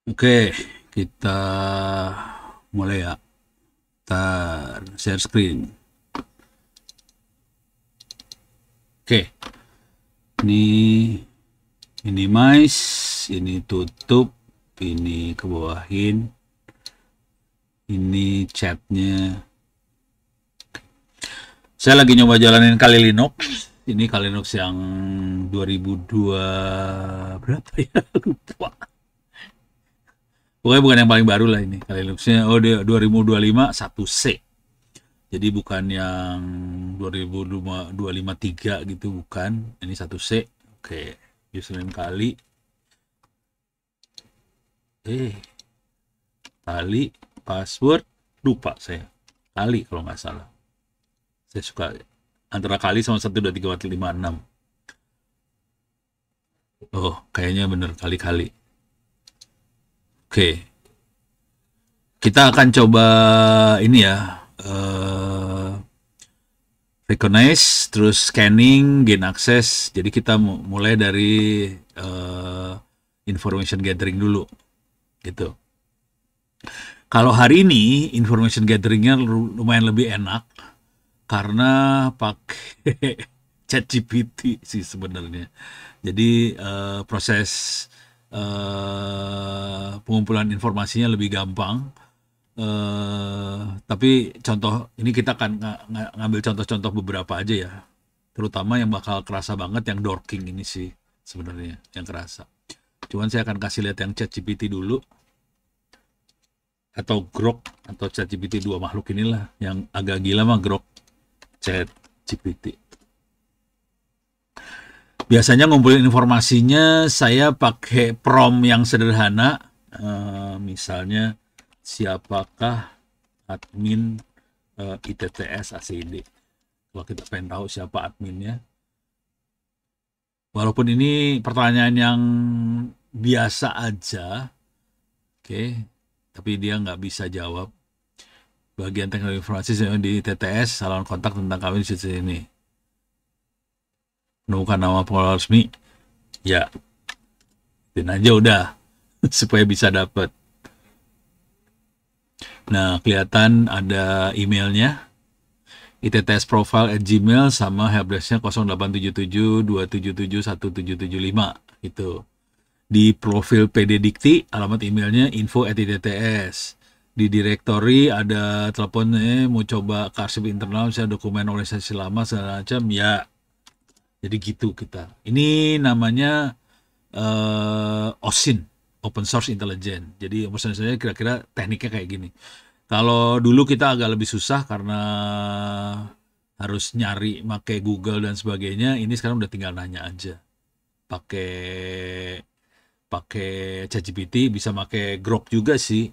Oke, kita mulai ya. Ntar share screen. Oke, ini minimize, ini tutup, ini kebawahin, ini chatnya. Saya lagi nyoba jalanin Kali Linux. Ini Kali Linux yang 2002 berapa ya? Lupa. Pokoknya bukan yang paling baru lah ini. Kali Linuxnya, oh dia 2025 1C. Jadi bukan yang 2023 gitu, bukan. Ini 1C. Oke, username kali. Eh, kali password lupa saya. Kali kalau nggak salah. Saya suka antara kali sama 1 2 3 4 5 6. Oh, kayaknya bener kali-kali. Oke, kita akan coba ini ya. Recognize, terus scanning, gain access. Jadi kita mulai dari information gathering dulu, gitu. Kalau hari ini information gatheringnya lumayan lebih enak karena pakai ChatGPT sih sebenarnya. Jadi proses pengumpulan informasinya lebih gampang. Tapi contoh ini kita akan ngambil contoh-contoh beberapa aja ya. Terutama yang bakal kerasa banget yang dorking ini sih sebenarnya yang kerasa. Cuman saya akan kasih lihat yang ChatGPT dulu atau Grok atau ChatGPT, dua makhluk inilah yang agak gila mah Grok, ChatGPT. Biasanya ngumpulin informasinya saya pakai prompt yang sederhana, misalnya siapakah admin ITTS ACID. Kalau kita pengen tahu siapa adminnya, walaupun ini pertanyaan yang biasa aja, oke, tapi dia nggak bisa jawab. Bagian teknologi informasi di TTS, saluran kontak tentang kami di sini. Menemukan nama pengelola resmi, ya, dan aja udah supaya bisa dapat. Nah, kelihatan ada emailnya, ittsprofile@gmail sama helpdesk-nya 087727717775 gitu. Di profil PD Dikti alamat emailnya info@itts. Di direktori ada telepon, mau coba ke arsip internal, misalnya dokumen organisasi lama segala macam, ya. Jadi gitu kita. Ini namanya OSIN, Open Source Intelligence. Jadi maksudnya saya kira-kira tekniknya kayak gini. Kalau dulu kita agak lebih susah karena harus nyari pakai Google dan sebagainya, ini sekarang udah tinggal nanya aja. Pakai pakai ChatGPT, bisa pakai Grok juga sih.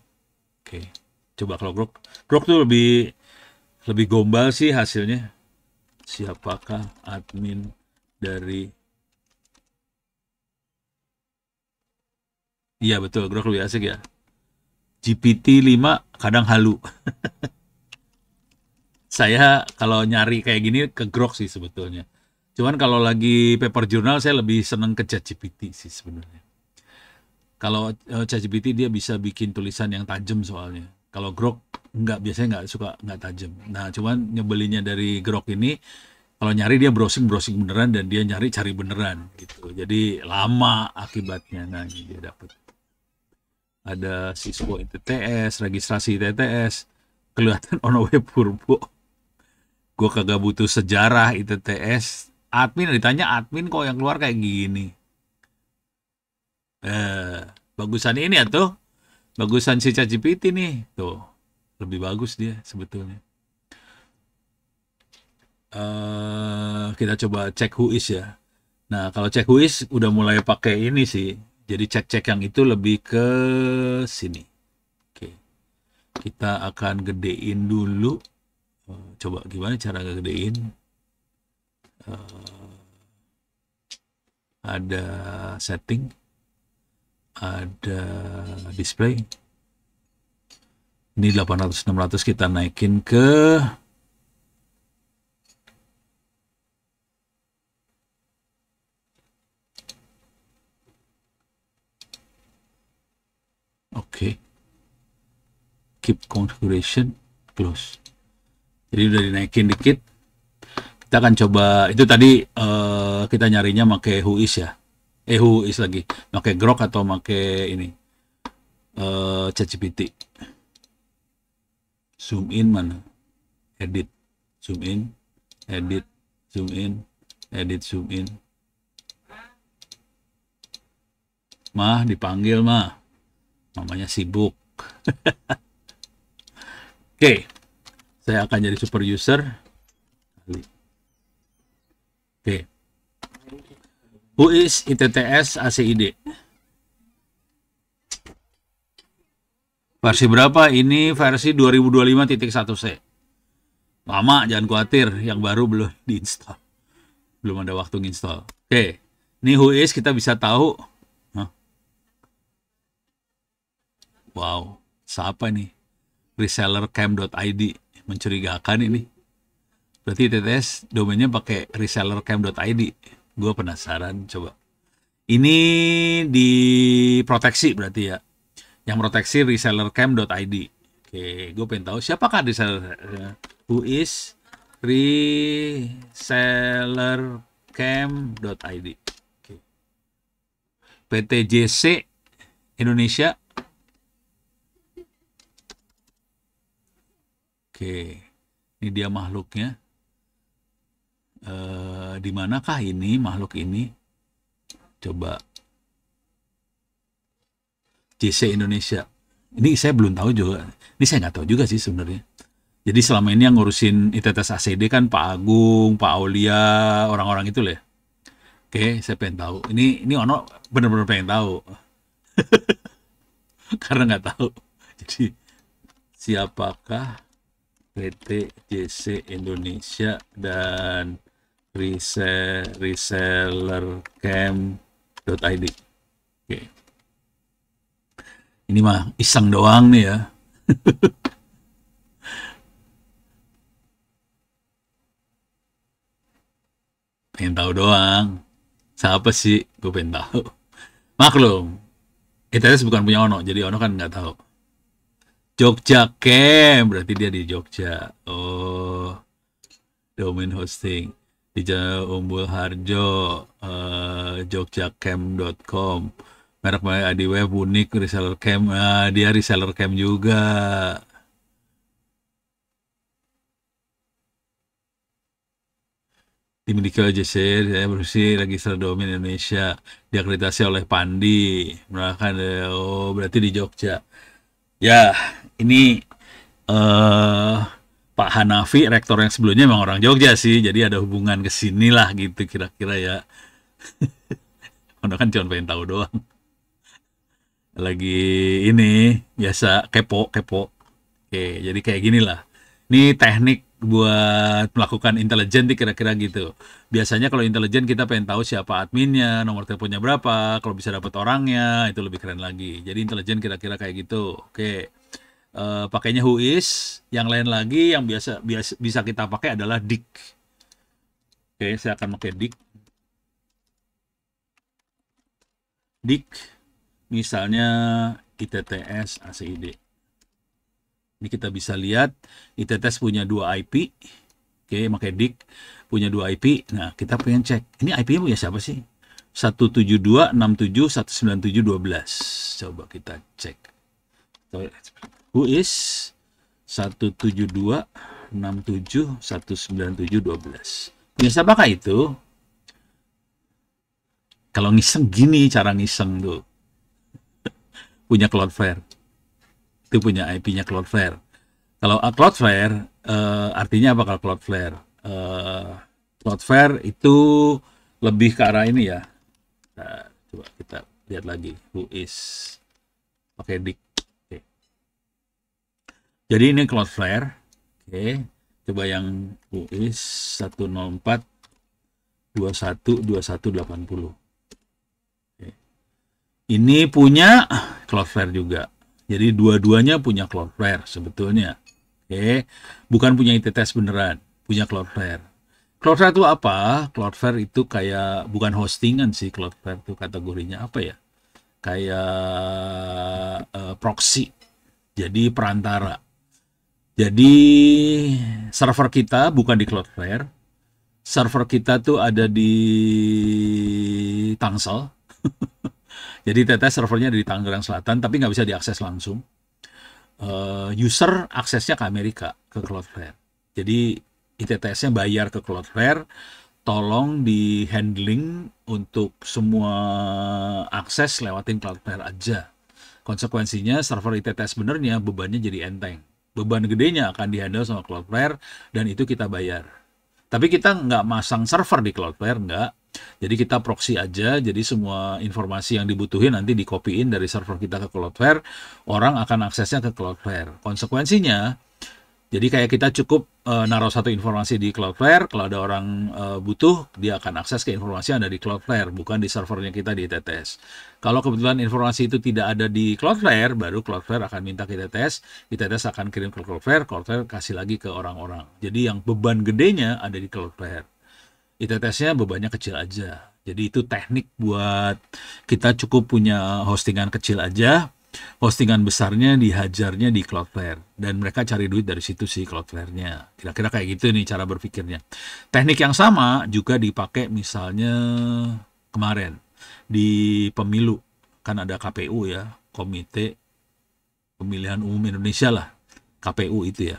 Oke. Coba kalau Grok. Grok tuh lebih lebih gombal sih hasilnya. Siapakah admin dari. Iya betul, Grok lebih asik ya. GPT-5 kadang halu. Saya kalau nyari kayak gini ke Grok sih sebetulnya. Cuman kalau lagi paper journal saya lebih seneng ke ChatGPT sih sebenarnya. Kalau ChatGPT dia bisa bikin tulisan yang tajam soalnya. Kalau Grok nggak, biasanya nggak suka, nggak tajam. Nah cuman nyebelinnya dari Grok ini, kalau nyari dia browsing browsing beneran dan dia nyari cari beneran gitu. Jadi lama akibatnya. Nah ini dia dapat. Ada siswa ITTS, registrasi ITTS, kelihatan ono web purbo. Gue kagak butuh sejarah ITTS. Admin ditanya admin kok yang keluar kayak gini. Eh, bagusan ini ya tuh, bagusan si ChatGPT nih. Tuh, lebih bagus dia sebetulnya. Kita coba cek whois ya. Nah, kalau cek whois udah mulai pakai ini sih. Jadi cek-cek yang itu lebih ke sini. Oke. Kita akan gedein dulu. Coba gimana cara ngegedein? Ada setting, ada display. Ini 800 600 kita naikin ke keep configuration, close. Jadi udah dinaikin dikit. Kita akan coba, itu tadi kita nyarinya pakai Whois ya. Whois lagi. Pakai Grok atau pakai ini. ChatGPT. Zoom in mana? Edit. Zoom in. Edit. Zoom in. Edit. Zoom in. Mah, dipanggil mah. Mamanya sibuk. Oke. Saya akan jadi super user. Oke. Whois ITTS ACID. Versi berapa? Ini versi 2025.1c. Lama, jangan khawatir. Yang baru belum diinstal. Belum ada waktu nginstall. Oke. Ini Whois kita bisa tahu. Wow. Siapa nih? Resellercam.id. Mencurigakan ini. Berarti ITTS domainnya pakai resellercam.id. Gue penasaran, coba. Ini diproteksi berarti ya. Yang proteksi resellercam.id. Oke, gue pengen tahu siapakah reseller. Whois resellercam.id. Oke. PTJC Indonesia. Oke, ini dia makhluknya. Di manakah ini makhluk ini? Coba. JC Indonesia. Ini saya belum tahu juga. Ini saya nggak tahu juga sih sebenarnya. Jadi selama ini yang ngurusin ITTS ACD kan Pak Agung, Pak Aulia, orang-orang itu lah. Oke, saya pengen tahu. Ini Ono benar-benar pengen tahu. Karena nggak tahu. Jadi siapakah PT JC Indonesia dan resellercam.id. Oke. Ini mah iseng doang nih ya. Pengen tahu doang. Siapa sih? Gue pengen tahu. Maklum, ITS bukan punya Ono, jadi Ono kan nggak tahu. Jogja Camp, berarti dia di Jogja. Oh, domain hosting di Jalan Umbul Harjo, jogjacamp.com. Merek ID web unik reseller cam. Dia reseller cam juga. Dimiliki oleh JC, saya bersih register domain Indonesia, diakreditasi oleh Pandi. Berarti di Jogja. Ya, ini Pak Hanafi, rektor yang sebelumnya memang orang Jogja sih, jadi ada hubungan ke sini lah gitu kira-kira ya. Udah kan cuma pengen tahu doang. Lagi ini biasa kepo. Oke, jadi kayak gini lah. Ini teknik buat melakukan intelijen kira-kira gitu. Biasanya kalau intelijen kita pengen tahu siapa adminnya, nomor teleponnya berapa, kalau bisa dapat orangnya itu lebih keren lagi. Jadi intelijen kira-kira kayak gitu. Oke. Pakainya Whois. Yang lain lagi yang bisa kita pakai adalah Dik. Oke, saya akan pakai Dik. Dik, misalnya ITTS ACID. Ini kita bisa lihat ITTS punya 2 IP. Oke, pakai Dik punya 2 IP. Nah, kita pengen cek. Ini IP-nya punya siapa sih? 17267197112. Coba kita cek. Whois 17267197112. Punya siapakah itu? Kalau ngiseng gini cara ngiseng tuh. Punya Cloudflare. Itu punya IP-nya Cloudflare. Kalau Cloudflare artinya apa kalau Cloudflare? Cloudflare itu lebih ke arah ini ya. Nah, coba kita lihat lagi. Whois pakai Dik. Oke. Jadi ini Cloudflare. Oke. Coba yang Whois 104.21.21.80. Oke. Ini punya Cloudflare juga. Jadi dua-duanya punya Cloudflare sebetulnya. Oke. Bukan punya ITTS beneran, punya Cloudflare. Cloudflare itu apa? Cloudflare itu kayak bukan hostingan sih, Cloudflare itu kategorinya apa ya? Kayak proxy. jadi perantara. Jadi server kita bukan di Cloudflare, server kita tuh ada di Tangsel. Jadi ITTS servernya ada di Tangerang Selatan, tapi nggak bisa diakses langsung. User aksesnya ke Amerika, ke Cloudflare. Jadi ITTS-nya bayar ke Cloudflare, tolong di handling untuk semua akses lewatin Cloudflare aja. Konsekuensinya server ITTS benernya bebannya jadi enteng. Beban gedenya akan dihandle sama Cloudflare dan itu kita bayar. Tapi kita nggak masang server di Cloudflare, nggak. Jadi kita proxy aja, jadi semua informasi yang dibutuhin nanti dikopiin dari server kita ke Cloudflare, orang akan aksesnya ke Cloudflare. Konsekuensinya, jadi kayak kita cukup naruh satu informasi di Cloudflare, kalau ada orang butuh, dia akan akses ke informasi yang ada di Cloudflare, bukan di servernya kita di ITTS. Kalau kebetulan informasi itu tidak ada di Cloudflare, baru Cloudflare akan minta ke ITTS, ITTS akan kirim ke Cloudflare, Cloudflare kasih lagi ke orang-orang. Jadi yang beban gedenya ada di Cloudflare. ITTS-nya bebannya kecil aja. Jadi itu teknik buat kita cukup punya hostingan kecil aja, hostingan besarnya dihajarnya di Cloudflare. Dan mereka cari duit dari situ sih Cloudflare-nya. Kira-kira kayak gitu nih cara berpikirnya. Teknik yang sama juga dipakai misalnya kemarin di pemilu. Kan ada KPU ya, Komite Pemilihan Umum Indonesia lah. KPU itu ya.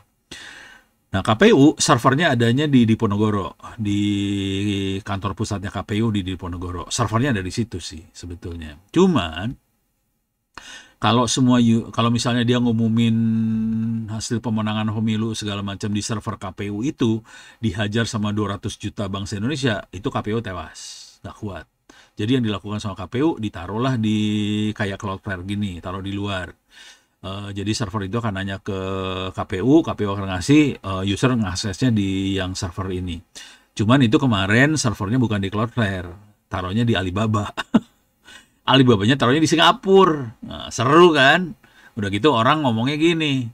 Nah, KPU servernya adanya di Diponegoro, di kantor pusatnya KPU di Diponegoro. Servernya ada di situ sih sebetulnya. Cuman kalau misalnya dia ngumumin hasil pemenangan pemilu segala macam di server KPU itu dihajar sama 200 juta bangsa Indonesia, itu KPU tewas, nggak kuat. Jadi yang dilakukan sama KPU ditaruhlah di kayak Cloudflare gini, taruh di luar. Jadi server itu akan nanya ke KPU akan ngasih user ngaksesnya di yang server ini. Cuman itu kemarin servernya bukan di Cloudflare, taruhnya di Alibaba. Alibabanya taruhnya di Singapura. Nah, seru kan? Udah gitu orang ngomongnya gini,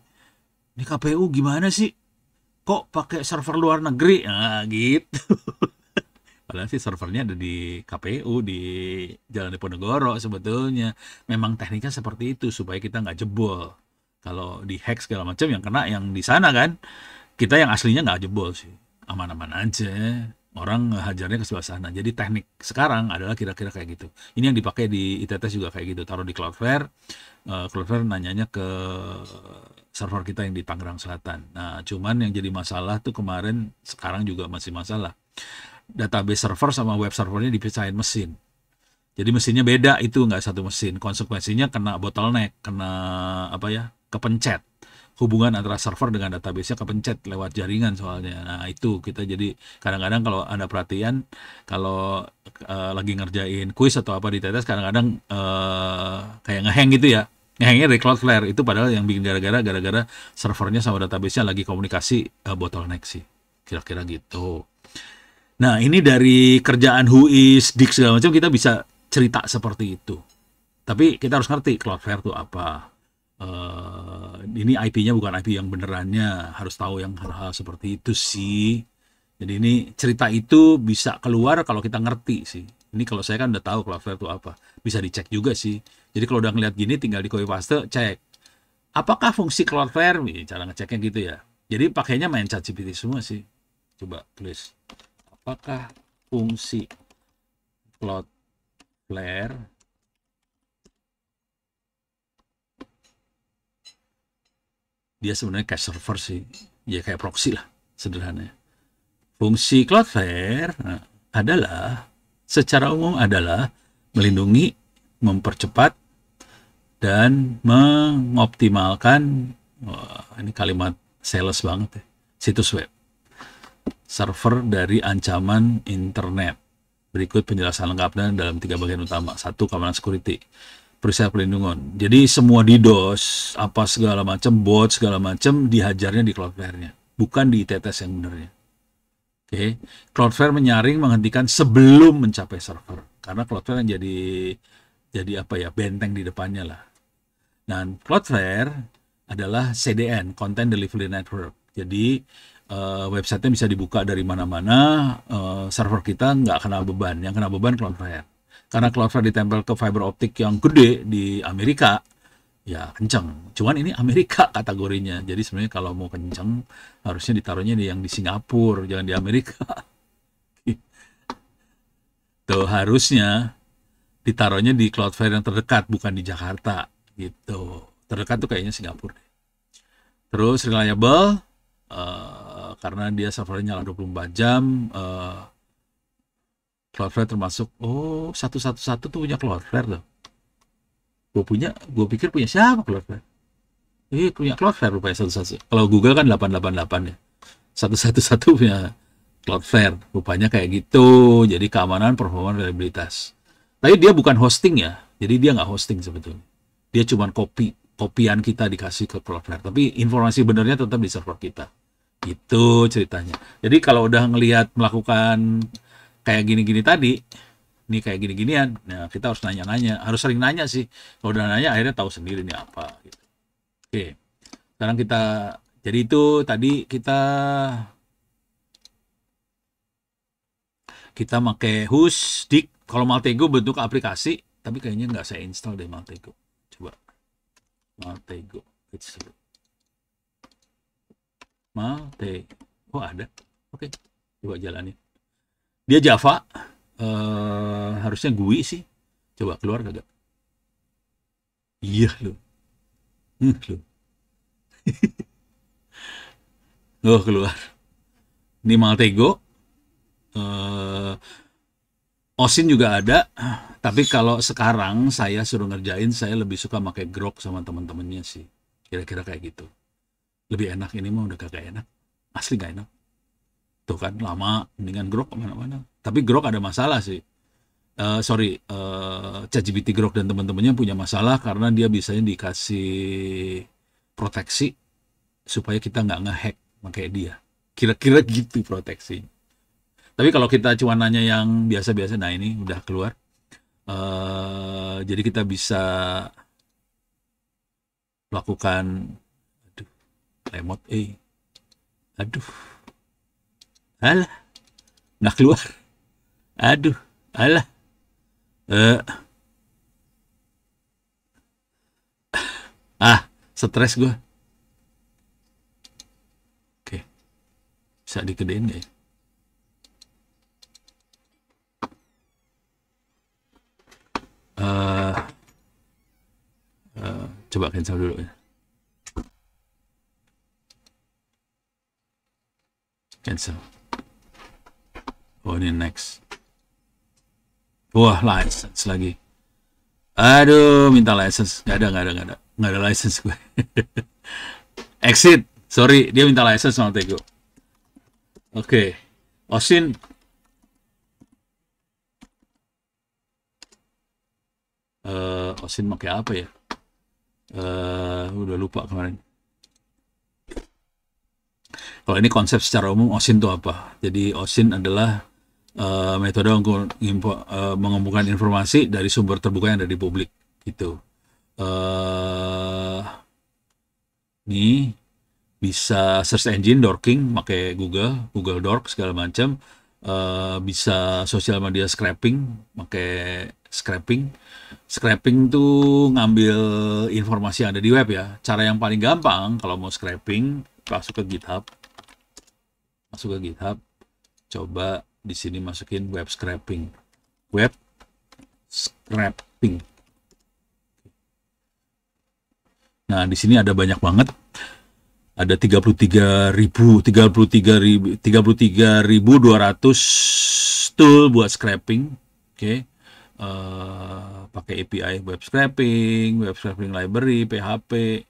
ini KPU gimana sih? Kok pakai server luar negeri? Nah, gitu. Padahal sih servernya ada di KPU di Jalan Diponegoro sebetulnya. Memang tekniknya seperti itu supaya kita nggak jebol. Kalau di hack segala macam yang kena yang di sana kan. Kita yang aslinya nggak jebol sih. Aman-aman aja. Orang hajarnya ke sebelah sana. Jadi teknik sekarang adalah kira-kira kayak gitu. Ini yang dipakai di ITTS juga kayak gitu. Taruh di Cloudflare. Cloudflare nanyanya ke server kita yang di Tangerang Selatan. Nah, cuman yang jadi masalah tuh kemarin, sekarang juga masih masalah. Database server sama web servernya dipisahin mesin. Jadi mesinnya beda, itu nggak satu mesin. Konsekuensinya kena bottleneck, kena kepencet. Hubungan antara server dengan database-nya kepencet lewat jaringan soalnya. Nah itu kita jadi kadang-kadang kalau ada perhatian, kalau lagi ngerjain kuis atau apa di ITTS kadang-kadang kayak ngehang gitu ya. Ngehangnya dari Cloudflare, itu padahal yang bikin gara-gara servernya sama database-nya lagi komunikasi bottleneck sih. Kira-kira gitu. Nah, ini dari kerjaan Whois, Dik segala macam kita bisa cerita seperti itu. Tapi kita harus ngerti Cloudflare itu apa. Ini IP-nya bukan IP yang benerannya, harus tahu yang hal-hal seperti itu sih. Jadi ini cerita itu bisa keluar kalau kita ngerti sih. Ini kalau saya kan udah tahu Cloudflare itu apa. Bisa dicek juga sih. Jadi kalau udah ngeliat gini tinggal di copy paste, cek. Apakah fungsi Cloudflare? Cara ngeceknya gitu ya. Jadi pakainya main ChatGPT semua sih. Coba tulis. Apakah fungsi Cloudflare dia sebenarnya kayak server sih, ya kayak proxy lah sederhananya. Fungsi Cloudflare adalah secara umum adalah melindungi, mempercepat dan mengoptimalkan, ini kalimat sales banget ya, situs web. Server dari ancaman internet. Berikut penjelasan lengkapnya dalam 3 bagian utama. 1. Keamanan security. Perisai pelindungan. Jadi semua DDoS, apa segala macam, bot segala macam dihajarnya di Cloudflare-nya. Bukan di ITTS yang benernya. Oke. Cloudflare menyaring, menghentikan sebelum mencapai server. Karena Cloudflare yang jadi benteng di depannya lah. Dan Cloudflare adalah CDN, Content Delivery Network. Jadi websitenya bisa dibuka dari mana-mana, server kita nggak kena beban. Yang kena beban Cloudflare. Karena Cloudflare ditempel ke fiber optik yang gede di Amerika, ya kenceng. Cuman ini Amerika kategorinya. Jadi sebenarnya kalau mau kenceng harusnya ditaruhnya di yang di Singapura, jangan di Amerika. Tuh harusnya ditaruhnya di Cloudflare yang terdekat, bukan di Jakarta gitu. Terdekat tuh kayaknya Singapura. Terus reliable, karena dia servernya nyala 24 jam. Cloudflare termasuk, oh 111 tuh punya Cloudflare tuh. Gue pikir punya siapa Cloudflare? Punya Cloudflare rupanya 111. Kalau Google kan 888 ya. 111 punya Cloudflare. Rupanya kayak gitu. Jadi keamanan, performa, reliabilitas. Tapi dia bukan hosting ya. Jadi dia nggak hosting sebetulnya. Dia cuma kopian kita dikasih ke Cloudflare. Tapi informasi benernya tetap di server kita. Itu ceritanya. Jadi kalau udah ngelihat melakukan kayak gini-gini tadi, ini kayak gini-ginian, nah kita harus nanya-nanya. Harus sering nanya sih. Kalau udah nanya akhirnya tahu sendiri nih apa. Gitu. Oke. Sekarang kita, jadi itu tadi kita pakai Husdik. Kalau Maltego bentuk aplikasi, tapi kayaknya nggak saya install deh Maltego. Coba Maltego. Maltego. Oh ada. Oke, coba jalanin. Dia Java. Harusnya GUI sih. Coba keluar kagak? Iya loh. Loh. Oh keluar. Ini Maltego. Osin juga ada, tapi kalau sekarang saya suruh ngerjain, saya lebih suka pakai Grok sama teman-temannya sih. Kira-kira kayak gitu. Lebih enak, ini mah udah kagak enak. Asli gak enak. Tuh kan, lama, mendingan Grok kemana-mana. Tapi Grok ada masalah sih. ChatGPT Grok dan teman-temannya punya masalah karena dia biasanya dikasih proteksi supaya kita nggak ngehack pakai dia. Kira-kira gitu proteksi. Tapi kalau kita cuma nanya yang biasa-biasa, nah ini udah keluar. Jadi kita bisa lakukan, aduh, lemot, aduh, alah, nggak keluar, aduh, alah, stres gue. Oke, bisa dikedein nggak ya? Coba cancel dulu ya. Cancel. Oh ini next. Wah license lagi. Aduh minta license. Gak ada license gue. Exit. Sorry dia minta license sama Tego. Oke. Osin. Osin pakai apa ya? Udah lupa kemarin. Kalau ini konsep secara umum OSIN itu apa? Jadi OSIN adalah metode untuk mengumpulkan informasi dari sumber terbuka yang ada di publik gitu. Ini bisa search engine dorking pakai Google Dork segala macam. Bisa sosial media scraping pakai scraping. Scraping tuh ngambil informasi yang ada di web ya. Cara yang paling gampang kalau mau scraping masuk ke GitHub. Coba di sini masukin web scraping. Nah, di sini ada banyak banget. Ada 33.200 tool buat scraping. Oke. Pakai API web scraping library, PHP,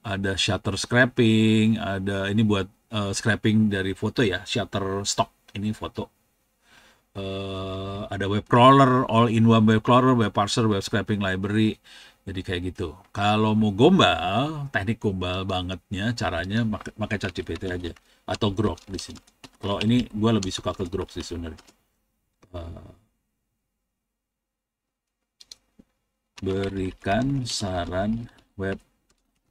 ada shutter scraping, ada ini buat scraping dari foto ya, Shutterstock ini foto. Ada web crawler, all-in-one web crawler, web parser, web scraping library. Jadi kayak gitu. Kalau mau gombal, teknik gombal bangetnya caranya pakai ChatGPT aja atau Grok di sini. Kalau ini gue lebih suka ke Grok sih sebenarnya. Berikan saran web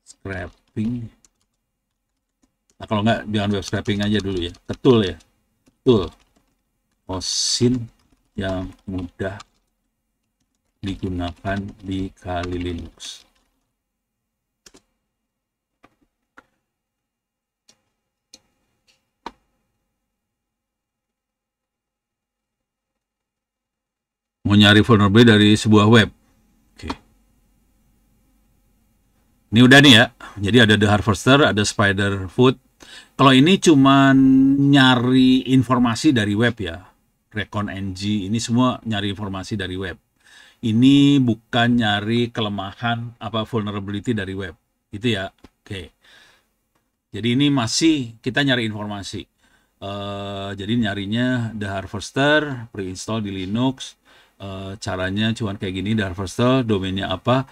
scraping. Nah, kalau nggak jangan web scraping aja dulu ya. Tool ya. Tool. OSIN yang mudah digunakan di Kali Linux. Mau nyari vulnerability dari sebuah web. Oke. Ini udah nih ya. Jadi ada The Harvester, ada Spiderfoot. Kalau ini cuman nyari informasi dari web ya. Recon NG, ini semua nyari informasi dari web. Ini bukan nyari kelemahan apa vulnerability dari web. Itu ya. Oke. Jadi ini masih kita nyari informasi. Jadi nyarinya The Harvester, pre-install di Linux. Caranya cuman kayak gini, The Harvester, domainnya apa?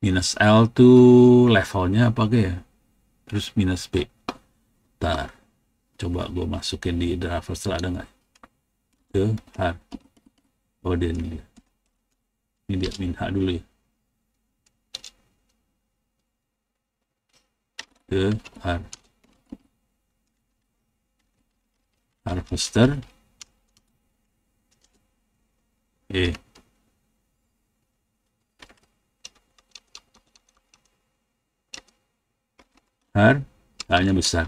Minus L tuh levelnya apa ya? Terus minus B. Ntar, coba gue masukin di The Harvester, ada nggak? The Har. Oh, dia ini. Ini dia min H dulu ya. The Harvester. Hanya besar.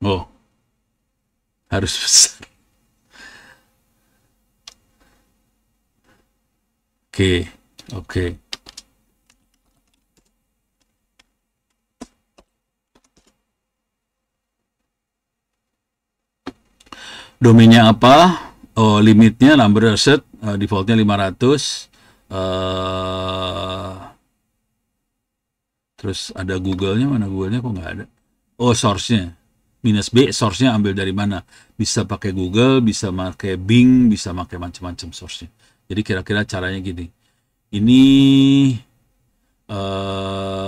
Oh, harus besar. Oke. Domainnya apa? Oh, limitnya number asset, defaultnya 500. Terus ada Google-nya, mana Google-nya kok nggak ada? Oh, source-nya. Minus B, source-nya ambil dari mana? Bisa pakai Google, bisa pakai Bing, bisa pakai macam-macam source-nya. Jadi kira-kira caranya gini. Ini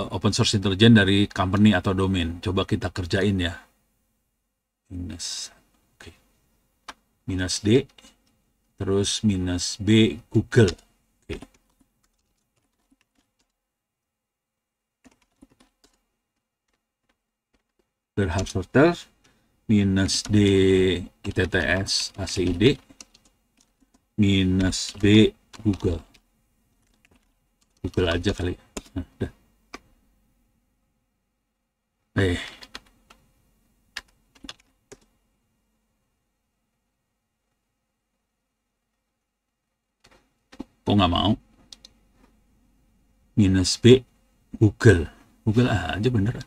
open source intelligence dari company atau domain. Coba kita kerjain ya. Minus D, terus minus B Google. Harvester, minus D ITTS ACID, minus B Google. Google aja kali. Nah, udah. Kok nggak mau? Minus B Google. Google aja bener.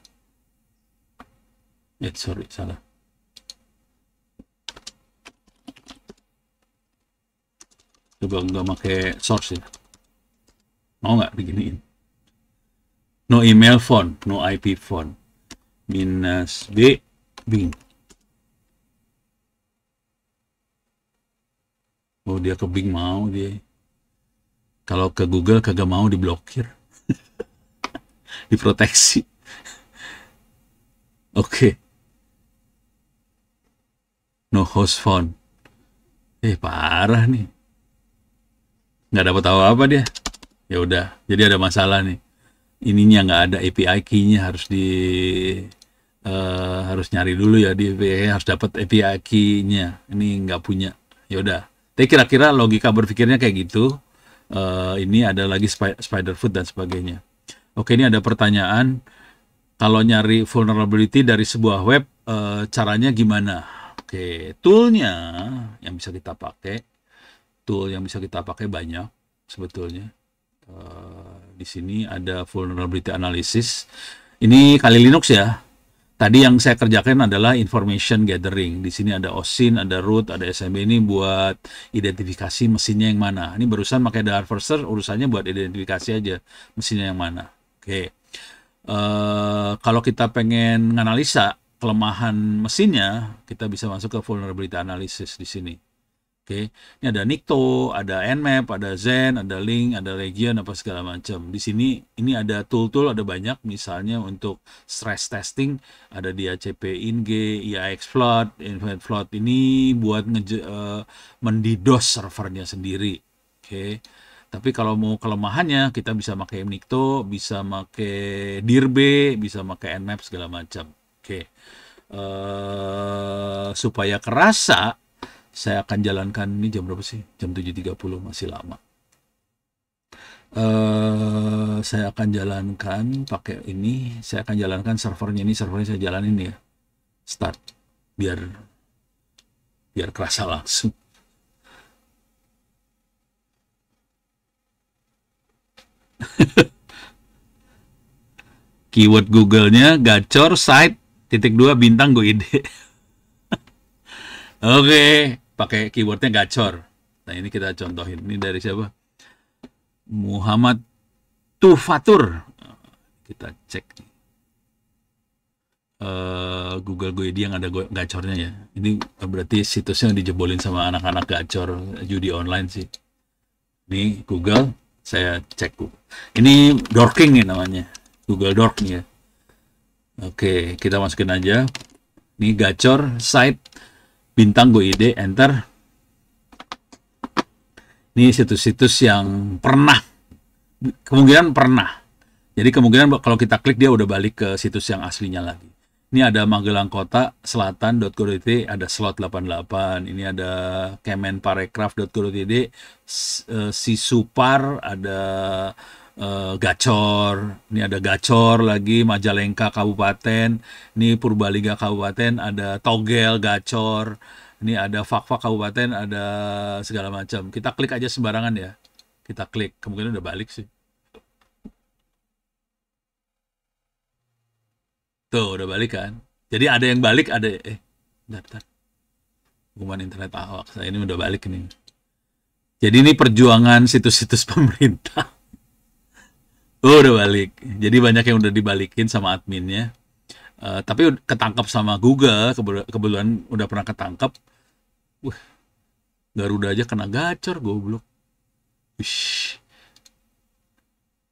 Sorry, salah. Coba nggak pakai source ya. Mau nggak diginiin? No email phone, no IP phone. Minus B Bing. Oh, dia ke Bing mau dia. Kalau ke Google kagak mau, diblokir. Diproteksi. Oke. No host phone. Parah nih. Nggak dapat apa-apa dia. Ya udah, jadi ada masalah nih. Ininya nggak ada API key-nya, harus nyari dulu ya di API, harus dapat API key-nya. Ini nggak punya. Ya udah. Tapi kira-kira logika berpikirnya kayak gitu. Ini ada lagi Spiderfoot dan sebagainya. Oke, ini ada pertanyaan. Kalau nyari vulnerability dari sebuah web, caranya gimana? Oke, toolnya yang bisa kita pakai, banyak sebetulnya. Di sini ada vulnerability analysis. Ini Kali Linux ya. Tadi yang saya kerjakan adalah information gathering. Di sini ada OSINT, ada root, ada SMB. Ini buat identifikasi mesinnya yang mana. Ini barusan pakai The Harvester, urusannya buat identifikasi aja mesinnya yang mana. Oke. Kalau kita pengen menganalisa kelemahan mesinnya, kita bisa masuk ke vulnerability analysis di sini. Oke, ini ada Nikto, ada Nmap, ada Zen, ada Link, ada Legion, apa segala macam. Di sini ini ada tool-tool, ada banyak. Misalnya untuk stress testing, ada di ACP ING, IAXFlood, InfantFlood. Ini buat mendidos servernya sendiri. Oke. Tapi kalau mau kelemahannya, kita bisa pakai Nikto, bisa pakai Dirbe, bisa pakai Nmap segala macam. Oke. Supaya kerasa, saya akan jalankan ini jam berapa sih? Jam 7.30, masih lama. Saya akan jalankan pakai ini. Saya akan jalankan servernya ini. Servernya saya jalanin ya. Start. Biar biar kerasa langsung. Keyword Google-nya gacor site _2 bintang go ide. Oke, pakai keywordnya gacor. Nah ini kita contohin. Ini dari siapa? Muhammad Tufatur. Kita cek Google Go ID yang ada gacornya ya. Ini berarti situsnya dijebolin sama anak-anak gacor judi online sih. Ini Google, saya cek. Ini dorking ya namanya. Google Dork nih ya. Oke, kita masukin aja. Ini gacor site bintang go ide, enter. Ini situs-situs yang pernah, kemungkinan pernah. Jadi kemungkinan kalau kita klik dia udah balik ke situs yang aslinya lagi. Ini ada Magelang Kota Selatan.go.id, ada slot 88. Ini ada kemenparekraf.go.id, Sisupar, ada Gacor. Ini ada Gacor lagi, Majalengka Kabupaten. Ini Purbalingga Kabupaten, ada Togel Gacor. Ini ada Fakfak Kabupaten, ada segala macam. Kita klik aja sembarangan ya. Kita klik, kemungkinan udah balik sih. Tuh, udah balik kan. Jadi ada yang balik, ada bentar. Hubungan internet awak. Saya ini udah balik nih. Jadi ini perjuangan situs-situs pemerintah. Oh, udah balik. Jadi banyak yang udah dibalikin sama adminnya. Tapi ketangkep sama Google, kebetulan udah pernah ketangkep. Garuda aja kena gacor, goblok. Wish.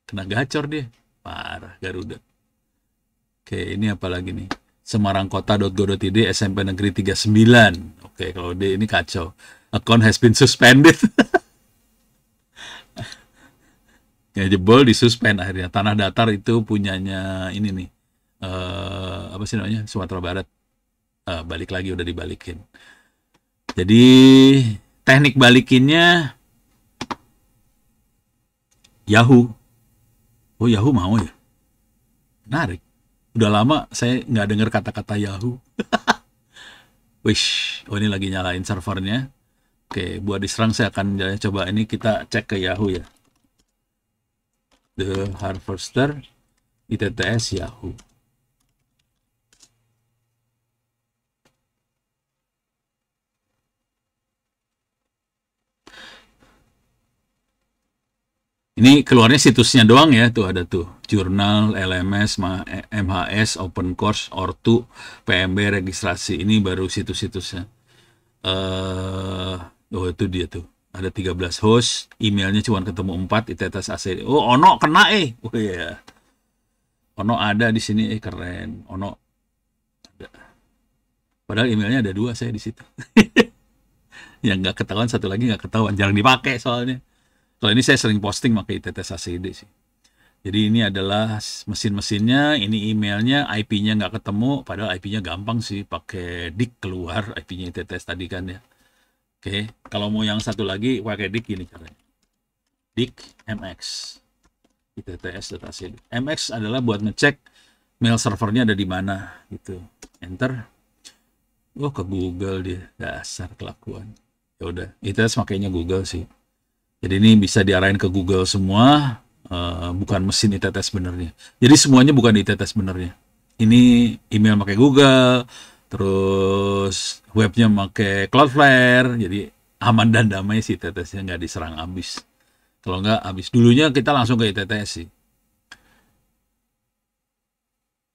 Kena gacor dia. Parah, Garuda. Oke, ini apa lagi nih? Semarangkota.go.id, SMP Negeri 39. Oke, kalau dia ini kacau. Account has been suspended. Ya jebol disuspend akhirnya. Tanah Datar itu punyanya ini nih. Apa sih namanya? Sumatera Barat. Balik lagi, udah dibalikin. Jadi teknik balikinnya Yahoo. Oh, Yahoo mau ya? Menarik. Udah lama saya nggak dengar kata-kata Yahoo. Wish, oh ini lagi nyalain servernya. Oke, buat diserang saya akan coba ini kita cek ke Yahoo ya. The Harvester, ITTS Yahoo. Ini keluarnya situsnya doang ya, tuh ada tuh. Jurnal, LMS, MHS, Open Course, Ortu, PMB, registrasi. Ini baru situs-situsnya. Oh itu dia tuh. Ada 13 host, emailnya cuma ketemu 4, ITTS AC. Oh, Ono kena Oh iya. Ono ada di sini, keren. Ono ada. Padahal emailnya ada 2 saya di situ. Yang nggak ketahuan, satu lagi nggak ketahuan. Jarang dipakai soalnya. Kalau ini saya sering posting pakai ITTS ACD sih. Jadi ini adalah mesin-mesinnya, ini emailnya, IP-nya nggak ketemu, padahal IP-nya gampang sih, pakai DIC keluar IP-nya ITTS tadi kan ya. Oke, kalau mau yang satu lagi pakai DIC ini caranya. DIC MX ITTS.acd. MX adalah buat ngecek mail servernya ada di mana gitu. Enter. Oh, ke Google dia, dasar kelakuan. Ya udah, ITTS makainya Google sih. Jadi ini bisa diarahin ke Google semua, bukan mesin ITTS sebenarnya. Jadi semuanya bukan ITTS sebenarnya. Ini email pakai Google, terus webnya pakai Cloudflare, jadi aman dan damai sih ITTS-nya, nggak diserang abis. Kalau nggak abis, dulunya kita langsung ke ITTS sih.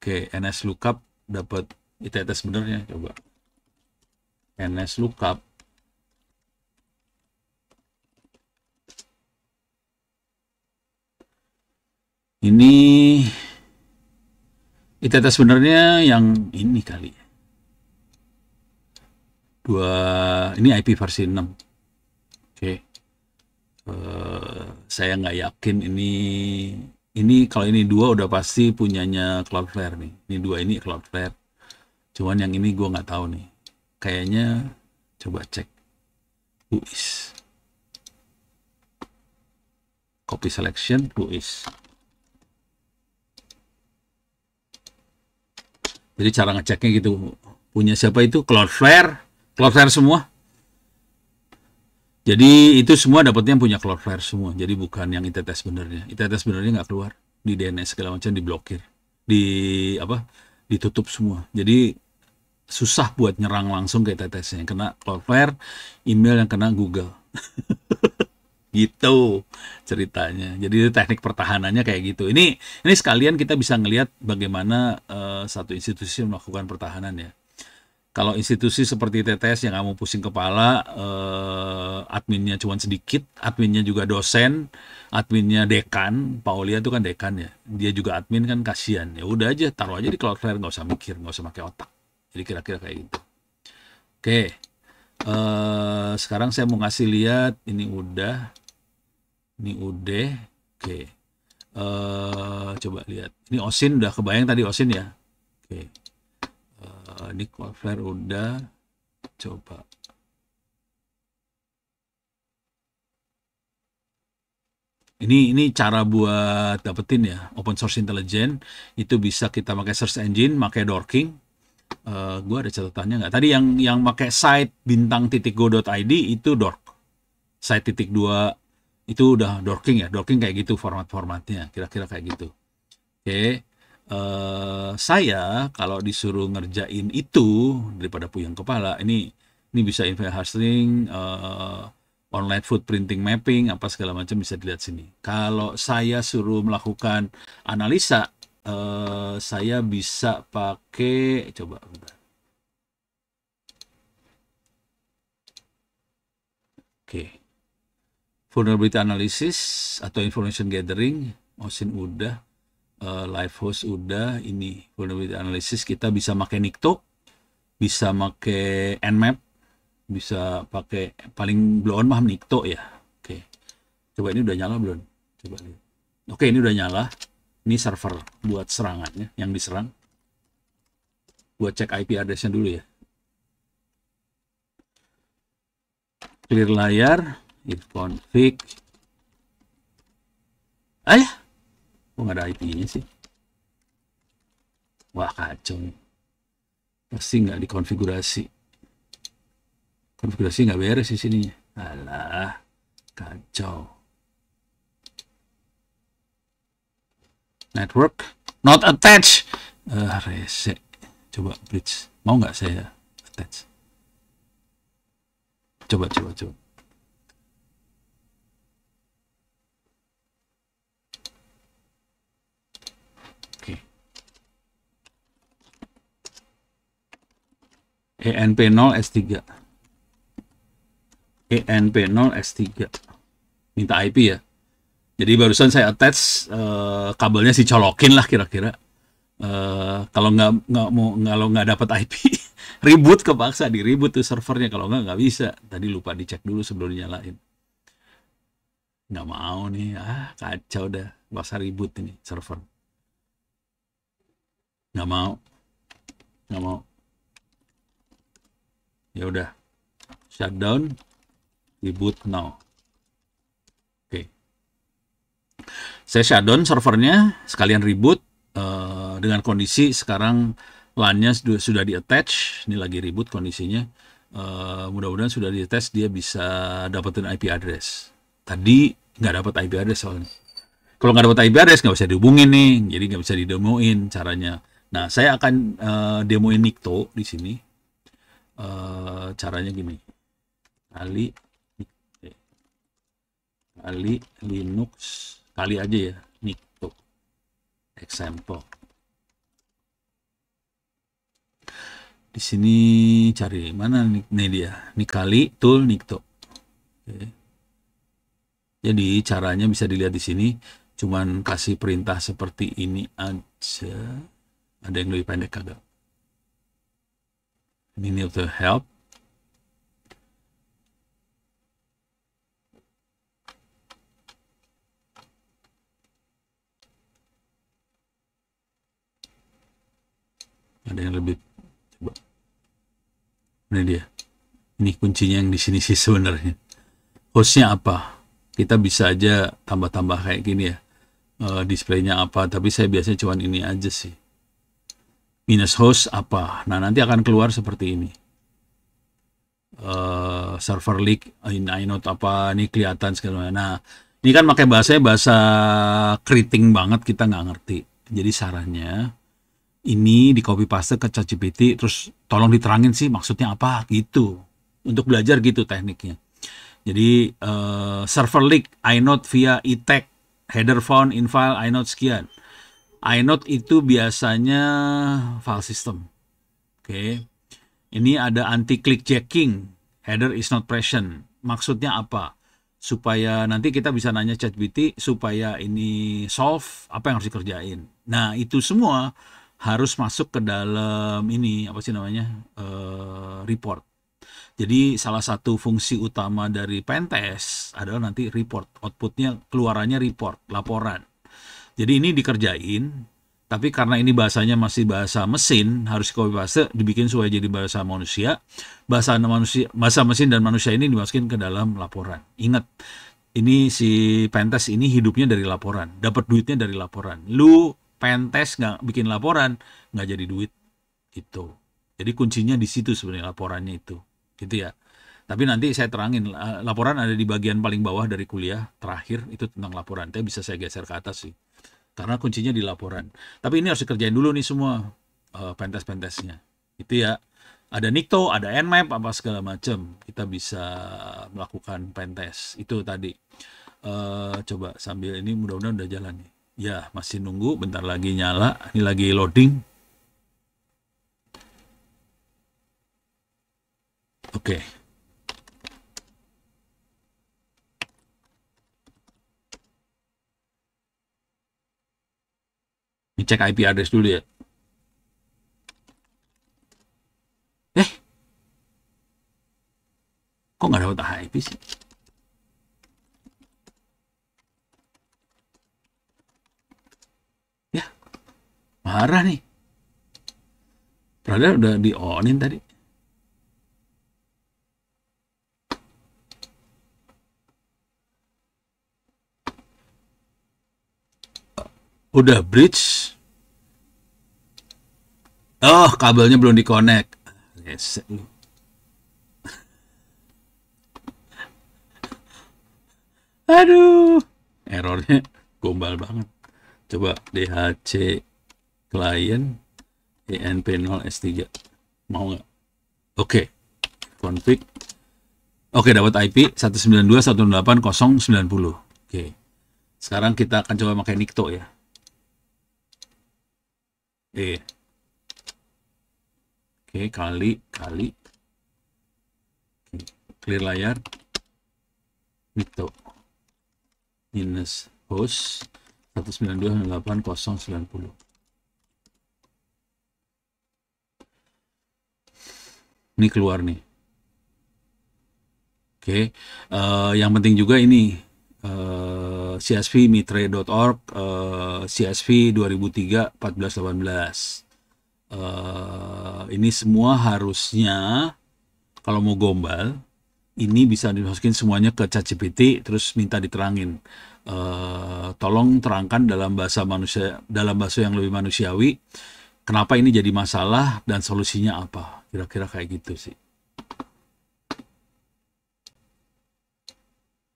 Oke, NS Lookup dapat ITTS sebenarnya, coba. NS Lookup. Ini ITTS sebenarnya yang ini kali. Ini IP versi 6. Oke. Saya nggak yakin ini kalau ini 2 udah pasti punyanya Cloudflare nih. Ini 2 ini Cloudflare. Cuman yang ini gue nggak tahu nih. Kayaknya coba cek. copy selection, who is. Jadi cara ngeceknya gitu. Punya siapa itu? Cloudflare semua. Jadi itu semua dapatnya punya Cloudflare semua. Jadi bukan yang ITTS benernya. ITTS benernya nggak keluar. Di DNS segala macam diblokir. Ditutup semua. Jadi susah buat nyerang langsung ke ITTS-nya. Yang kena Cloudflare, email yang kena Google. Gitu ceritanya. Jadi teknik pertahanannya kayak gitu. Ini sekalian kita bisa ngelihat bagaimana satu institusi melakukan pertahanan ya. Kalau institusi seperti TTS yang nggak mau pusing kepala, adminnya cuma sedikit, adminnya juga dosen, adminnya dekan, Pak Aulia itu kan dekan ya, dia juga admin kan kasihan. Ya udah aja, taruh aja di Cloudflare, nggak usah mikir, nggak usah pakai otak. Jadi kira-kira kayak gitu. Oke, sekarang saya mau ngasih lihat, ini udah, oke. Coba lihat, ini OSIN udah kebayang tadi OSIN ya. Oke. Ini Cloudflare udah, coba. Ini cara buat dapetin ya, open source intelligence. Itu bisa kita pakai search engine, pakai Dorking. Gue ada catatannya nggak? Tadi yang pakai site bintang.go.id itu Dork. Site .2 itu udah Dorking ya. Dorking kayak gitu formatnya, kira-kira kayak gitu. Oke. Saya kalau disuruh ngerjain itu daripada puyeng kepala, ini bisa info hosting, online footprinting mapping, apa segala macam bisa dilihat sini. Kalau saya suruh melakukan analisa, saya bisa pakai, coba bentar. Oke. Vulnerability analysis atau information gathering, OSIN udah. Live host udah, ini vulnerability analysis kita bisa pakai Nikto, bisa pakai Nmap, bisa pakai paling blow on mah Nikto ya. Oke. Coba ini udah nyala belum? Coba lihat. Oke, ini udah nyala. Ini server buat serangannya yang diserang. Buat cek IP address-nya dulu ya. Clear layar, if config. Kok nggak ada IP-nya sih? Wah, kacau. Pasti nggak dikonfigurasi. Konfigurasi nggak beres di sini. Alah, kacau. Network not attached. Rese. Coba bridge. Mau nggak saya attach? Coba. ENP0S3. ENP0S3. Minta IP ya. Jadi barusan saya attach, kabelnya sih colokin lah kira-kira. Kalau nggak dapat IP, reboot, kepaksa di reboot tuh servernya. Kalau nggak bisa. Tadi lupa dicek dulu sebelum dinyalain. Nggak mau nih, kacau dah. Bahasa reboot ini server. Nggak mau. Ya udah, shutdown, reboot now. Oke. Saya shutdown servernya, sekalian reboot, dengan kondisi sekarang LAN-nya sudah di-attach. Ini lagi reboot kondisinya. Mudah-mudahan sudah di-attach, dia bisa dapetin IP address. Tadi nggak dapat IP address soalnya. Kalau nggak dapat IP address nggak bisa dihubungin nih, jadi nggak bisa didemoin caranya. Nah, saya akan demoin Nikto di sini. Caranya gini, kali Linux, kali aja ya, Nikto example. Di sini cari mana nih dia, ini kali tool Nikto. Oke. Jadi caranya bisa dilihat di sini, cuman kasih perintah seperti ini aja. Ada yang lebih pendek kagak? Ini need to help. Ada yang lebih, coba. Ini dia. Ini kuncinya yang di sini sih sebenarnya. Hostnya apa? Kita bisa aja tambah-tambah kayak gini ya. Displaynya apa, tapi saya biasanya cuman ini aja sih. Minus host apa. Nah, nanti akan keluar seperti ini. Server leak, inode apa, ini kelihatan segala macam. Nah, ini kan pakai bahasa keriting banget, kita nggak ngerti. Jadi sarannya, ini di copy paste ke ChatGPT, terus tolong diterangin sih maksudnya apa gitu. Untuk belajar gitu tekniknya. Jadi server leak inode via e-tag, header font, infile, inode sekian. Inode itu biasanya file system. Oke. Ini ada anti click jacking, header is not present. Maksudnya apa? Supaya nanti kita bisa nanya ChatGPT supaya ini solve apa yang harus dikerjain. Nah, itu semua harus masuk ke dalam ini apa sih namanya? Report. Jadi salah satu fungsi utama dari pentest adalah nanti report. Outputnya keluarannya report, laporan. Jadi ini dikerjain, tapi karena ini bahasanya masih bahasa mesin, harus copy paste, dibikin supaya jadi bahasa manusia. Bahasa mesin dan manusia ini dimasukin ke dalam laporan. Ingat, ini si pentest ini hidupnya dari laporan, dapat duitnya dari laporan. Lu pentest nggak bikin laporan, nggak jadi duit. Gitu. Jadi kuncinya di situ sebenarnya laporannya itu. Gitu ya. Tapi nanti saya terangin, laporan ada di bagian paling bawah dari kuliah terakhir, itu tentang laporan. Tapi bisa saya geser ke atas sih. Karena kuncinya di laporan. Tapi ini harus dikerjain dulu nih semua pentest-pentestnya. Itu ya. Ada Nikto, ada Nmap, apa segala macam. Kita bisa melakukan pentest. Itu tadi. Coba sambil ini mudah-mudahan udah jalan nih. Ya, masih nunggu. Bentar lagi nyala. Ini lagi loading. Oke. Ini cek IP address dulu ya. Kok nggak dapat IP sih? Ya, marah nih. Padahal udah di-onin tadi. Udah bridge. Oh, kabelnya belum di-connect. Resek lu. Aduh. Errornya gombal banget. Coba DHC client ENP0S3. Mau nggak? Oke. Config. Oke, dapat IP 192.168.0.90. Oke. Sekarang kita akan coba pakai Nikto ya. Oke, kali. Oke. Clear layar. Nikto. Minus host 192.168.0.90. Ini keluar nih. Oke, yang penting juga ini csvmitre.org, CSV 2003 1418. Ini semua harusnya kalau mau gombal ini bisa dimasukin semuanya ke ChatGPT terus minta diterangin. Tolong terangkan dalam bahasa manusia, dalam bahasa yang lebih manusiawi, kenapa ini jadi masalah dan solusinya apa. Kira-kira kayak gitu sih.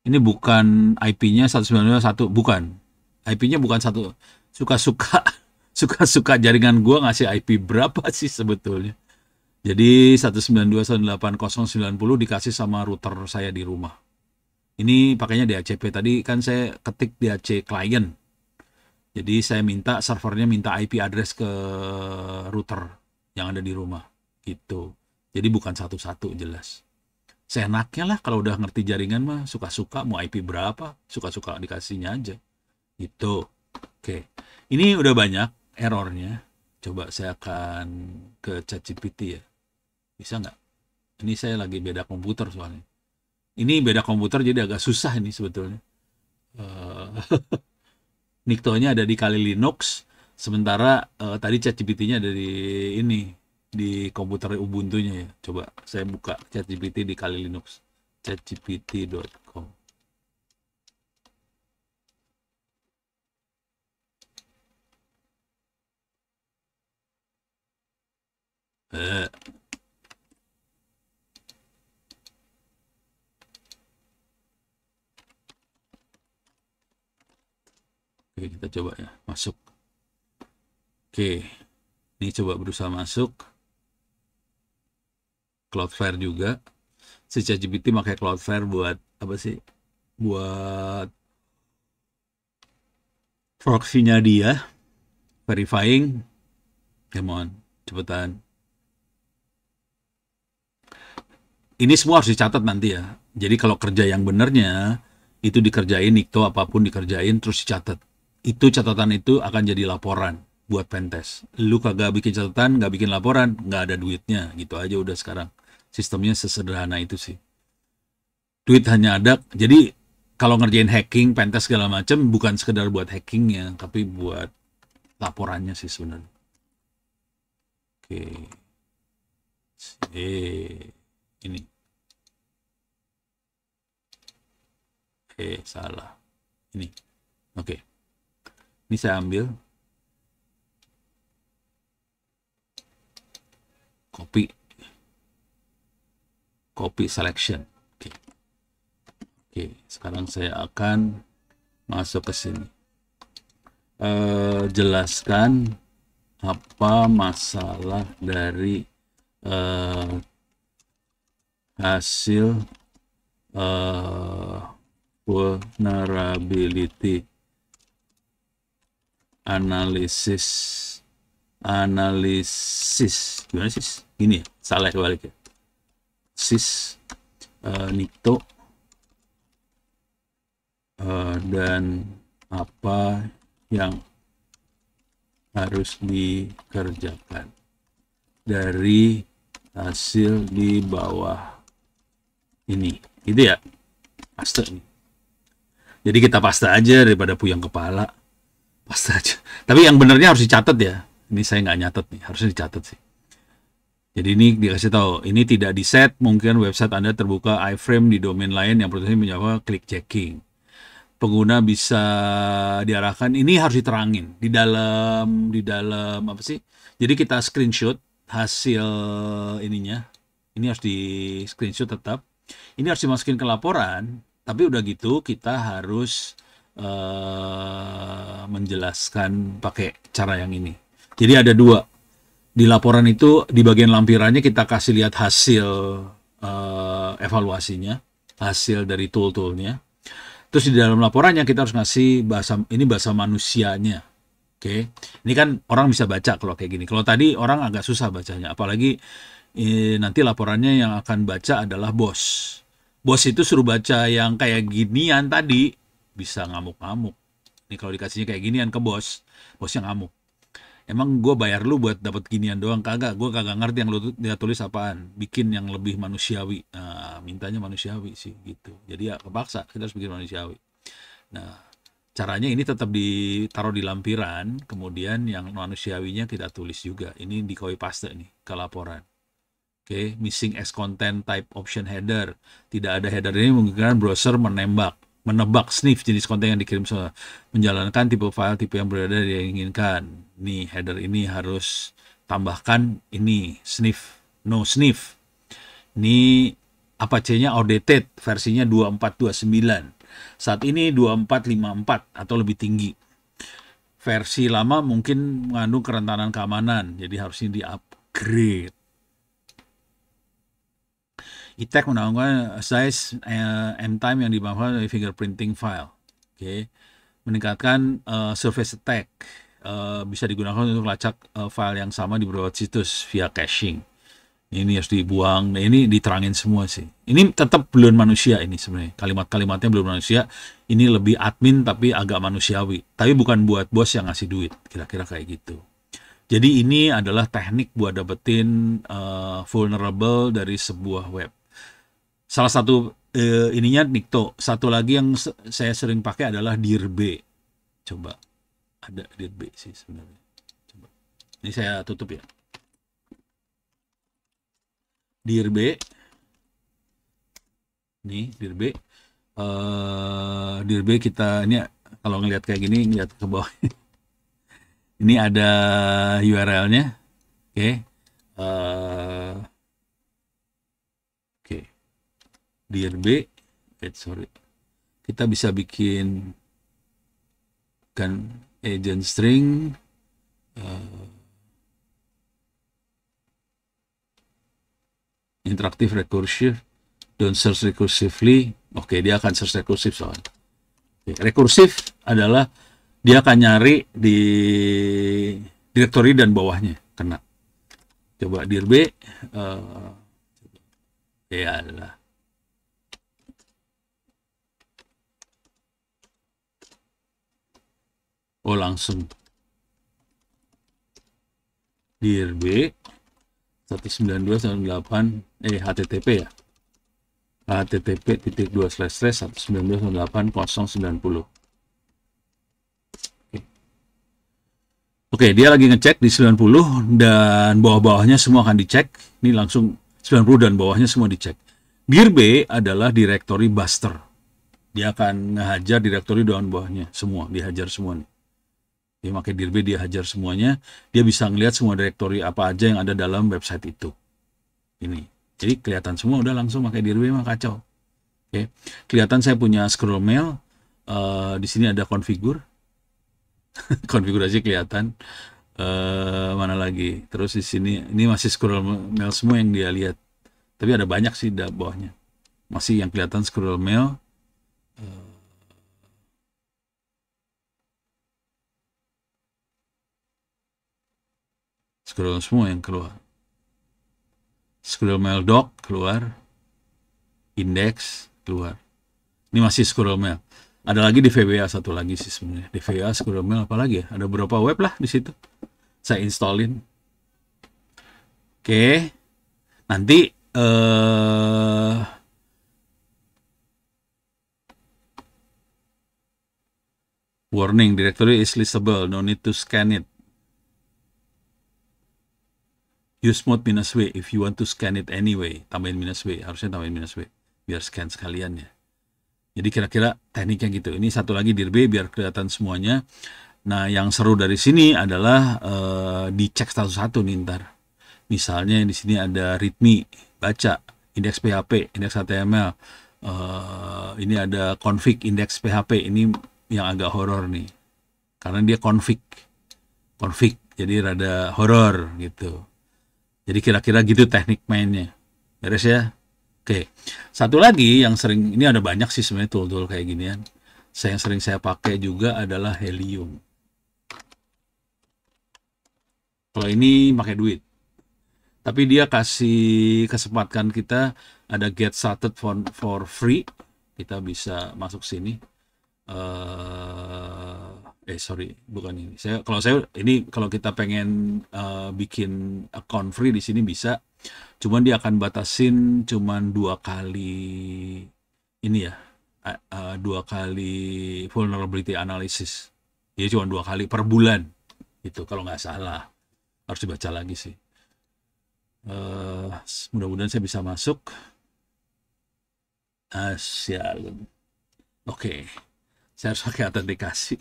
Ini bukan IP-nya 192.1, bukan. IP-nya bukan satu. Suka-suka suka-suka jaringan gua ngasih IP berapa sih sebetulnya. Jadi 192.168.0.90 dikasih sama router saya di rumah. Ini pakainya DHCP. Tadi kan saya ketik DHC client. Jadi saya minta servernya minta IP address ke router yang ada di rumah. Gitu. Jadi bukan satu-satu jelas. Seenaknya lah kalau udah ngerti jaringan mah suka-suka mau IP berapa, suka-suka dikasihnya aja. Gitu. Oke. Ini udah banyak errornya. Coba saya akan ke ChatGPT ya. Bisa nggak? Ini saya lagi beda komputer soalnya. Ini beda komputer jadi agak susah ini sebetulnya. Niktonya ada di Kali Linux, sementara tadi ChatGPT-nya ada di ini, di komputer Ubuntu-nya ya. Coba saya buka ChatGPT di Kali Linux, chatgpt.com. Eh, Oke, kita coba ya, masuk. Oke, ini coba berusaha masuk. Cloudflare juga. Si ChatGPT pakai Cloudflare buat apa sih? Buat proxy-nya dia, verifying. Come on, cepetan. Ini semua harus dicatat nanti ya. Jadi kalau kerja yang benernya, itu dikerjain, Nikto apapun dikerjain, terus dicatat. Itu catatan itu akan jadi laporan buat pentest. Lu kagak bikin catatan, nggak bikin laporan, nggak ada duitnya. Gitu aja udah sekarang. Sistemnya sesederhana itu sih. Duit hanya ada, jadi kalau ngerjain hacking, pentest segala macam, bukan sekedar buat hackingnya, tapi buat laporannya sih sebenarnya. Oke. Ini. Salah. Ini. Oke. Ini saya ambil. Copy selection. Oke, sekarang saya akan masuk ke sini. Jelaskan apa masalah dari hasil vulnerability analysis. Gimana sih? Gini ya, salah kebalik ya. Nikto dan apa yang harus dikerjakan dari hasil di bawah ini, gitu ya. Paste nih. Jadi kita paste aja daripada puyeng kepala. Paste aja. Tapi yang benernya harus dicatat ya. Ini saya nggak nyatet nih, harusnya dicatat sih. Jadi ini dikasih tahu, ini tidak di-set, mungkin website Anda terbuka iframe di domain lain yang prosesnya menjawab click checking. Pengguna bisa diarahkan, ini harus diterangin di dalam apa sih? Jadi kita screenshot hasil ininya. Ini harus di screenshot tetap. Ini harus dimasukin ke laporan, tapi udah gitu kita harus menjelaskan pakai cara yang ini. Jadi ada dua. Di laporan itu, di bagian lampirannya kita kasih lihat hasil evaluasinya, hasil dari tool-toolnya. Terus di dalam laporannya kita harus ngasih bahasa manusianya. Oke. Ini kan orang bisa baca kalau kayak gini. Kalau tadi orang agak susah bacanya, apalagi nanti laporannya yang akan baca adalah bos. Bos itu suruh baca yang kayak ginian tadi, bisa ngamuk-ngamuk. Ini kalau dikasihnya kayak ginian ke bosnya ngamuk. Emang gue bayar lu buat dapat ginian doang? Kagak, gue kagak ngerti yang lu dia tulis apaan. Bikin yang lebih manusiawi. Nah, mintanya manusiawi sih gitu. Jadi ya kepaksa kita harus bikin manusiawi. Nah, caranya ini tetap ditaruh di lampiran, kemudian yang manusiawinya kita tulis juga. Ini di copy paste nih ke laporan. Oke, missing as content type option header. Tidak ada header ini memungkinkan browser menebak sniff jenis konten yang dikirim menjalankan tipe file tipe yang berbeda yang diinginkan. Nih header ini harus tambahkan ini sniff, no sniff. Ini Apache-nya outdated, versinya 2429. Saat ini 2454 atau lebih tinggi. Versi lama mungkin mengandung kerentanan keamanan, jadi harusnya di-upgrade. E-tag menawarkan size and time yang dimanfaatkan dari fingerprinting file. Oke. Meningkatkan surface attack. Bisa digunakan untuk lacak file yang sama di beberapa situs via caching. Ini harus dibuang. Nah, ini diterangin semua sih. Ini tetap belum manusia ini sebenarnya. Kalimat-kalimatnya belum manusia. Ini lebih admin tapi agak manusiawi. Tapi bukan buat bos yang ngasih duit. Kira-kira kayak gitu. Jadi ini adalah teknik buat dapetin vulnerable dari sebuah web. Salah satu ininya Nikto. Satu lagi yang saya sering pakai adalah Dirbe. Coba. Ada Dirbe sih sebenarnya. Coba. Ini saya tutup ya. Dirbe. Nih, Dirbe. Dirbe kita ini kalau ngelihat kayak gini, ngelihat ke bawah. Ini ada URL-nya. Oke. dir B, sorry, kita bisa bikin kan agent string interaktif recursive, don't search recursively. Oke, dia akan search recursif soalnya. Rekursif adalah dia akan nyari di directory dan bawahnya kena. Coba dir B, ya adalah langsung dir B 192.168 HTTP ya, http://192.168.090. Oke, dia lagi ngecek di 90 dan bawah-bawahnya semua akan dicek. Ini langsung 90 dan bawahnya semua dicek. Dir B adalah directory buster. Dia akan ngehajar directory dan bawahnya semua, dihajar semua nih. Dia pakai dir B, dia hajar semuanya. Dia bisa ngelihat semua directory apa aja yang ada dalam website itu. Ini. Jadi kelihatan semua udah langsung pakai dir B mah kacau. Oke. Kelihatan saya punya scroll mail. Di sini ada configure. Konfigurasi kelihatan. Mana lagi? Terus di sini ini masih scroll mail semua yang dia lihat. Tapi ada banyak sih di bawahnya. Masih yang kelihatan scroll mail. Scroll semua yang keluar. Scroll mail doc keluar. Index keluar. Ini masih scroll mail. Ada lagi di VBA satu lagi sih sebenarnya. Di VBA scroll mail apa lagi ya? Ada beberapa web lah di situ. Saya installin. Oke. Nanti warning, directory is listable, no need to scan it. Use mode -W if you want to scan it anyway. Tambahin -W, harusnya tambahin -W. Biar scan sekalian ya. Jadi kira-kira tekniknya gitu. Ini satu lagi dir B biar kelihatan semuanya. Nah, yang seru dari sini adalah dicek satu-satu nih ntar. Misalnya di sini ada readme, baca, indeks PHP, indeks HTML. Ini ada config indeks PHP. Ini yang agak horor nih. Karena dia config. Jadi rada horor gitu. Jadi kira-kira gitu teknik mainnya. Beres ya? Oke, satu lagi yang sering, ini ada banyak sih sebenarnya tool-tool kayak ginian. Yang sering saya pakai juga adalah Helium. Kalau ini pakai duit. Tapi dia kasih kesempatan kita ada get started for free. Kita bisa masuk sini. Sorry, bukan ini. Kalau kita pengen bikin account free di sini bisa. Cuman dia akan batasin cuman 2 kali ini ya, 2 kali vulnerability analysis. Jadi cuma 2 kali per bulan. Itu kalau nggak salah. Harus dibaca lagi sih. Mudah-mudahan saya bisa masuk. Sial. Oke. Saya harus pakai autentikasi.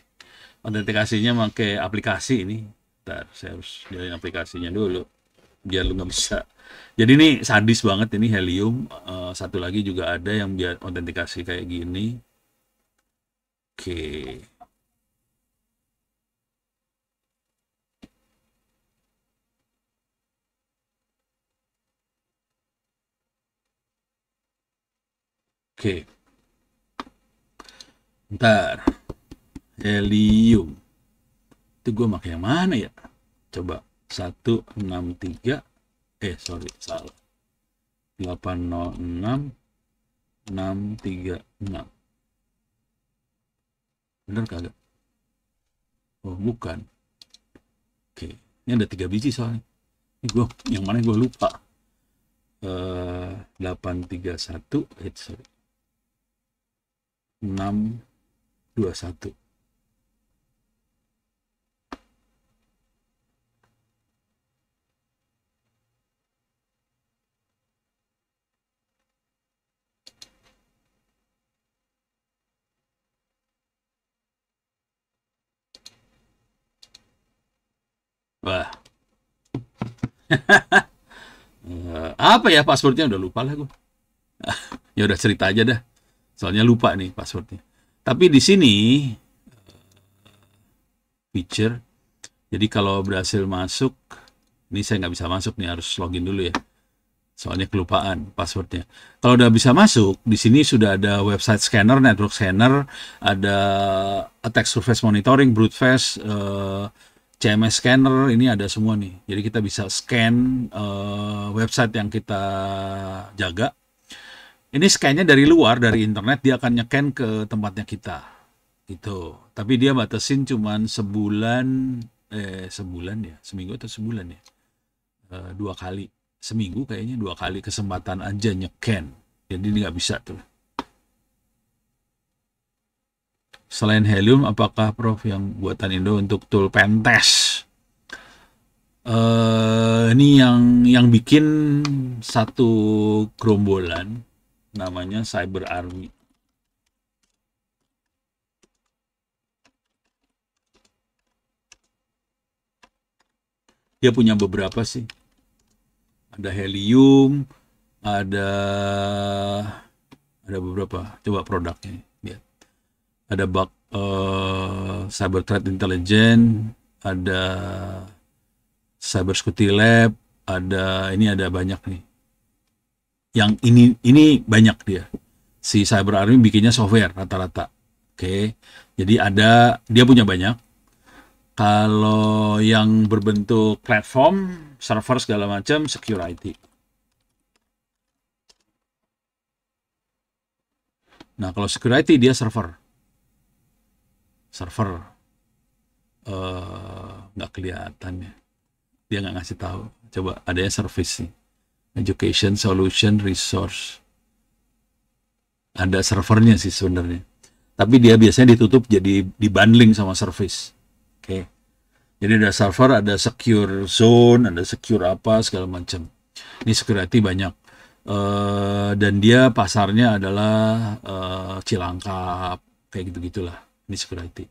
Autentikasinya pakai aplikasi ini. Ntar saya harus nyalain aplikasinya dulu. Biar lu nggak bisa. Jadi ini sadis banget ini Helium. Satu lagi juga ada yang biar autentikasi kayak gini. Oke. Oke. Ntar. Helium. Itu gue pakai yang mana ya? Coba. 163. Sorry, salah. 806 636. Bener kagak? Oh, bukan. Oke. Ini ada 3 biji soalnya. Ini yang mana gue lupa. 831. Sorry. 621. Wah. Apa ya passwordnya udah lupa lah gue. Ya udah cerita aja dah. Soalnya lupa nih passwordnya. Tapi di sini feature, jadi kalau berhasil masuk, ini saya nggak bisa masuk nih, harus login dulu ya. Soalnya kelupaan passwordnya. Kalau udah bisa masuk, di sini sudah ada website scanner, network scanner, ada attack surface monitoring, brute force, CMS scanner, ini ada semua nih. Jadi kita bisa scan website yang kita jaga. Ini scan-nya dari luar, dari internet, dia akan nyeken ke tempatnya kita. Gitu. Tapi dia batasin cuman sebulan ya, seminggu atau sebulan ya. 2 kali. Seminggu kayaknya 2 kali kesempatan aja nyeken. Jadi nggak bisa tuh. Selain Helium, apakah Prof yang buatan Indo untuk tool pentest? Ini yang bikin satu gerombolan namanya Cyber Army. Dia punya beberapa sih. Ada Helium, ada beberapa. Coba produknya lihat. Ada bug Cyber Threat Intelligence, ada Cyber Security Lab, ada banyak nih. Yang ini banyak dia. Si Cyber Army bikinnya software rata-rata. Oke. Jadi dia punya banyak. Kalau yang berbentuk platform, server segala macam, security. Nah, kalau security dia server. Nggak kelihatan ya. Dia nggak ngasih tahu. Coba adanya service nih. Education, solution, resource. Ada servernya sih sebenarnya. Tapi dia biasanya ditutup jadi dibundling sama service. Oke. Jadi ada server, ada secure zone, ada secure apa segala macam. Ini security banyak. Dan dia pasarnya adalah Cilangkap, kayak gitu-gitulah. Ini security.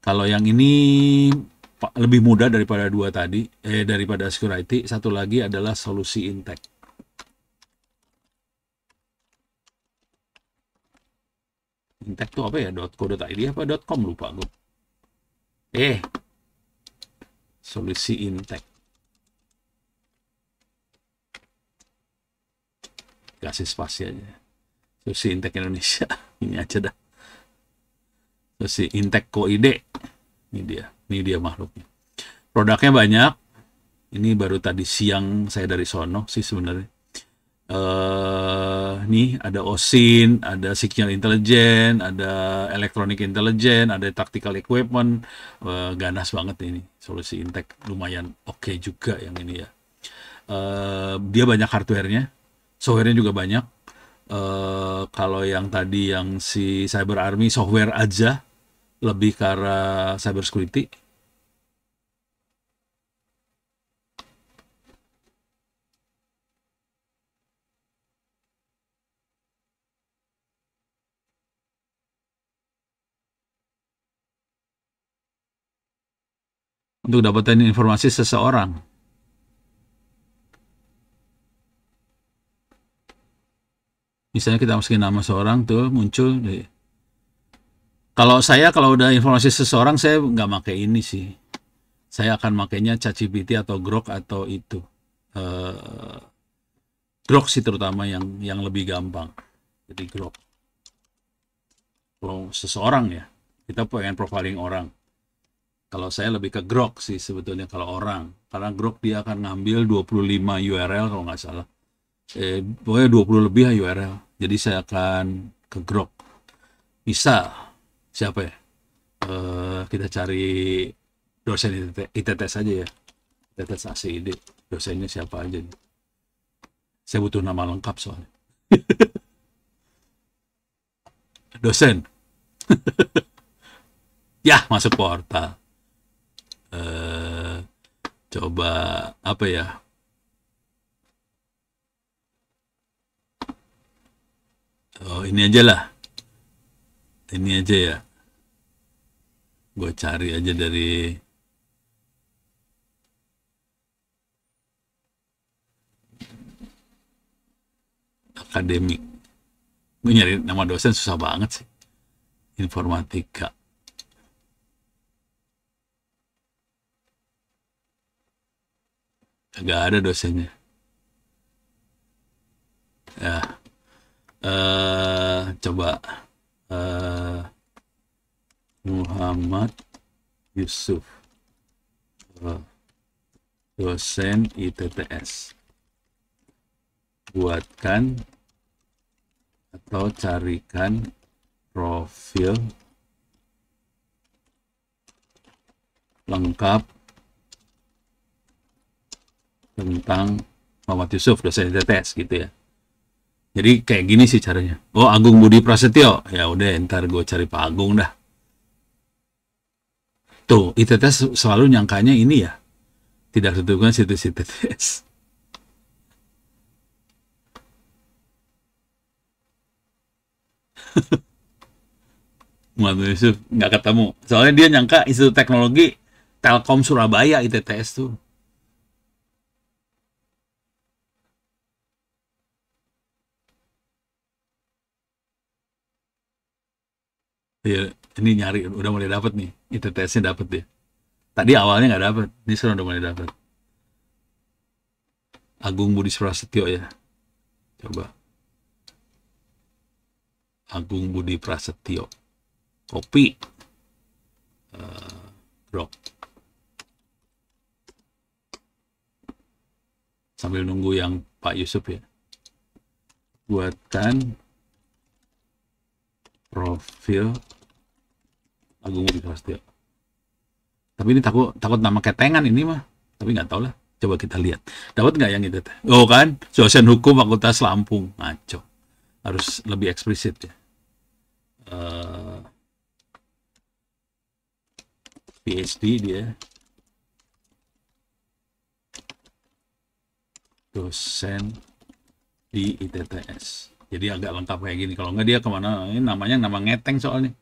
Kalau yang ini lebih mudah daripada daripada security. Satu lagi adalah solusi Intech. Intech itu apa ya? .co.id apa .com lupa gue. Solusi Intech. Kasih spasi aja. Solusi Intech Indonesia. Ini aja dah. Solusi Intech Co.id. Ini dia makhluknya. Produknya banyak. Ini baru tadi siang saya dari sono sih sebenarnya. Nih ada OSINT, ada Signal Intelligence, ada Electronic Intelligence, ada Tactical Equipment. Ganas banget ini solusi Intech, lumayan oke juga yang ini ya. Dia banyak hardware-nya, software-nya juga banyak. Kalau yang tadi yang si Cyber Army software aja, lebih ke arah cyber security. Untuk dapetin informasi seseorang. Misalnya kita masukin nama seorang tuh muncul deh. Kalau udah informasi seseorang saya nggak pakai ini sih. Saya akan makainya ChatGPT atau Grok atau itu. Grok sih terutama yang lebih gampang. Jadi Grok. Kalau seseorang ya, kita pengen profiling orang. Kalau saya lebih ke Grok sih sebetulnya kalau orang. Karena Grok dia akan ngambil 25 URL kalau nggak salah. Pokoknya 20 lebih URL. Jadi saya akan ke Grok. Misal, siapa ya? Kita cari dosen ITT saja ya. ITT ACID. Dosennya siapa aja nih. Saya butuh nama lengkap soalnya. Dosen. Ya, masuk portal. Coba apa ya? Oh, ini aja lah. Ini aja ya. Gue cari aja dari akademik. Gue nyari nama dosen susah banget sih. Informatika. Gak ada dosennya. Ya, coba eh, Muhammad Yusuf, eh, dosen ITTS. Buatkan atau carikan profil lengkap tentang Muhammad Yusuf, dosen ITTS gitu ya. Jadi kayak gini sih caranya. Oh, Agung Budi Prasetyo. Ya udah, ntar gue cari Pak Agung dah. Tuh, ITTS selalu nyangkanya ini ya. Tidak tentukan situs ITTS. Muhammad Yusuf nggak ketemu. Soalnya dia nyangka Institut Teknologi Telkom Surabaya ITTS tuh. Ya, ini nyari udah mulai dapet nih. ITTS-nya dapet dia. Tadi awalnya nggak dapet. Ini sekarang udah mulai dapet. Agung Budi Prasetyo ya. Coba. Agung Budi Prasetyo. Kopi. Drop. Sambil nunggu yang Pak Yusuf ya. Buatkan profil Agung Budi Prasetyo. Tapi ini takut nama ketengan ini mah. Tapi nggak tahu lah. Coba kita lihat. Dapat nggak yang itu? Oh kan, dosen hukum Fakultas Lampung. Ngaco. Harus lebih eksplisit ya. PhD dia. Dosen di ITTS. Jadi agak lengkap kayak gini. Kalau nggak dia kemana? Ini namanya nama ngeteng soalnya.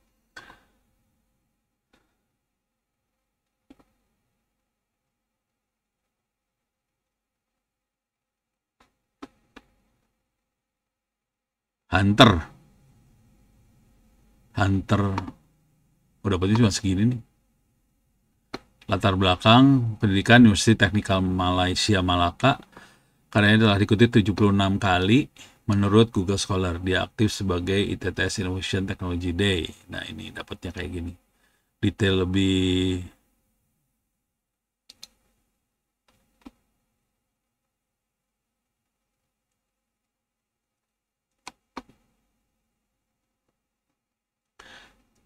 Hunter. Udah berarti cuma segini nih. Latar belakang pendidikan Universitas Teknikal Malaysia Malaka. Karyanya telah dikutip 76 kali menurut Google Scholar. Dia aktif sebagai ITTS Innovation Technology Day. Nah ini dapatnya kayak gini. Detail lebih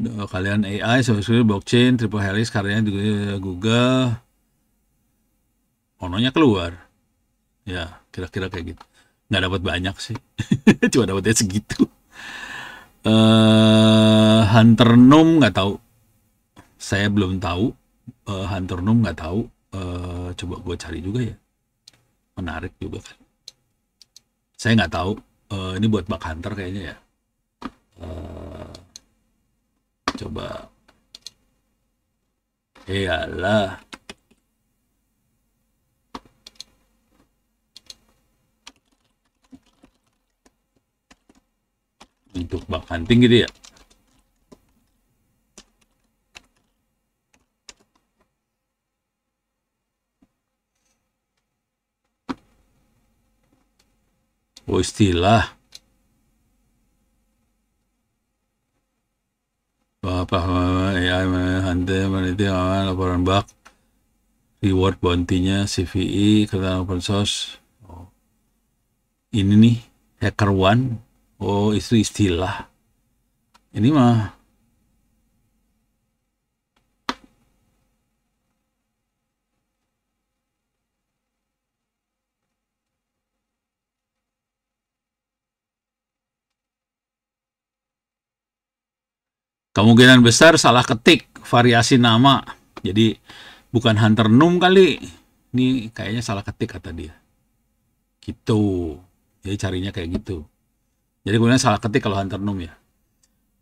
kalian AI, software blockchain, triple helix, karyanya juga Google. Ononya keluar. Ya, kira-kira kayak gitu. Nggak dapat banyak sih. Cuma dapatnya segitu. Hunter Nom nggak tahu. Saya belum tahu. Hunter Nom nggak tahu. Coba gue cari juga ya. Menarik juga kan. Saya nggak tahu. Ini buat bug hunter kayaknya ya. Coba. Iyalah. Untuk bug hunting gitu ya. Oh, istilah. Apa AI hunter meneliti laporan bug, reward bounty-nya, CVE, keterangan open source. Oh. Ini nih, Hacker One. Oh, itu istilah. Ini mah kemungkinan besar salah ketik variasi nama. Jadi bukan Hunter Nom kali. Ini kayaknya salah ketik kata dia. Gitu. Jadi carinya kayak gitu. Jadi kemudian salah ketik kalau Hunter Nom ya.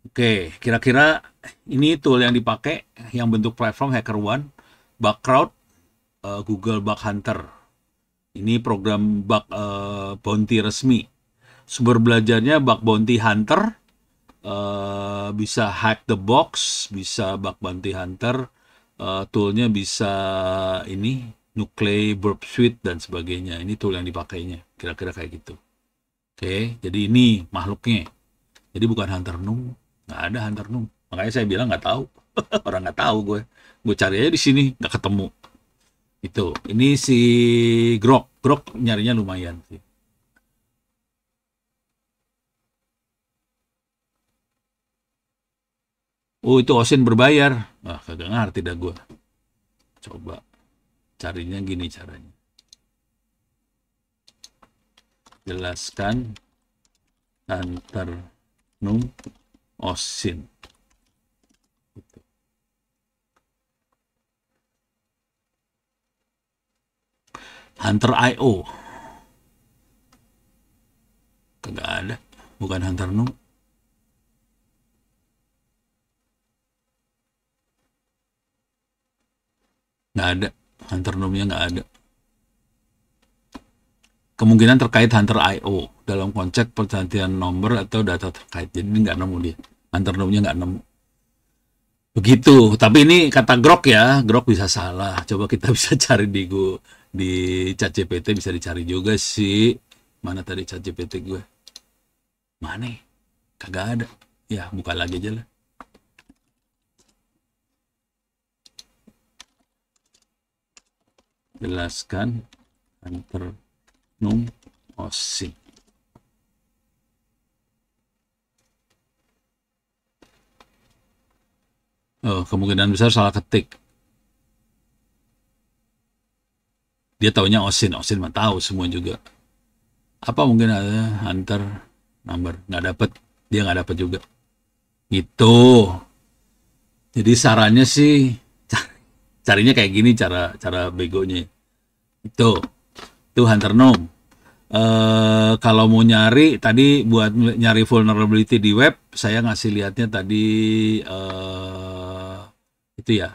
Oke, kira-kira ini tool yang dipakai yang bentuk platform HackerOne, Bugcrowd, Google Bug Hunter. Ini program bug bounty resmi. Sumber belajarnya Bug Bounty Hunter, bisa Hack the Box, bisa Bug Bounty Hunter, toolnya bisa ini Nuclei, Burp Suite dan sebagainya. Ini tool yang dipakainya, kira-kira kayak gitu. Oke, jadi ini makhluknya. Jadi bukan Hunter Noom, nggak ada Hunter Noom. Makanya saya bilang nggak tahu. Orang nggak tahu gue cari aja di sini nggak ketemu. Itu, ini si Grok nyarinya lumayan sih. Oh, itu Osin berbayar. Wah, kagak ngerti dah gue. Coba carinya gini caranya. Jelaskan Hunter Noom Osin. Gitu. Hunter.io. Kagak ada. Bukan Hunter Noom. Nggak ada. Hunter Noom-nya nggak ada. Kemungkinan terkait Hunter.io dalam konsep pergantian nomor atau data terkait. Jadi nggak nemu dia. Hunter Noom-nya nggak nemu. Begitu. Tapi ini kata Grok ya. Grok bisa salah. Coba kita bisa cari di ChatGPT, bisa dicari juga sih. Mana tadi ChatGPT gue? Mana? Kagak ada. Ya, buka lagi aja lah. Jelaskan Hunter Noom Osin. Oh, kemungkinan besar salah ketik. Dia taunya Osin mah tahu semua juga. Apa mungkin ada Hunter number, nggak dapet, dia nggak dapet juga. Gitu. Jadi sarannya sih carinya kayak gini cara begonya. Itu Hunter Noom. Kalau mau nyari tadi buat nyari vulnerability di web, saya ngasih lihatnya tadi itu ya.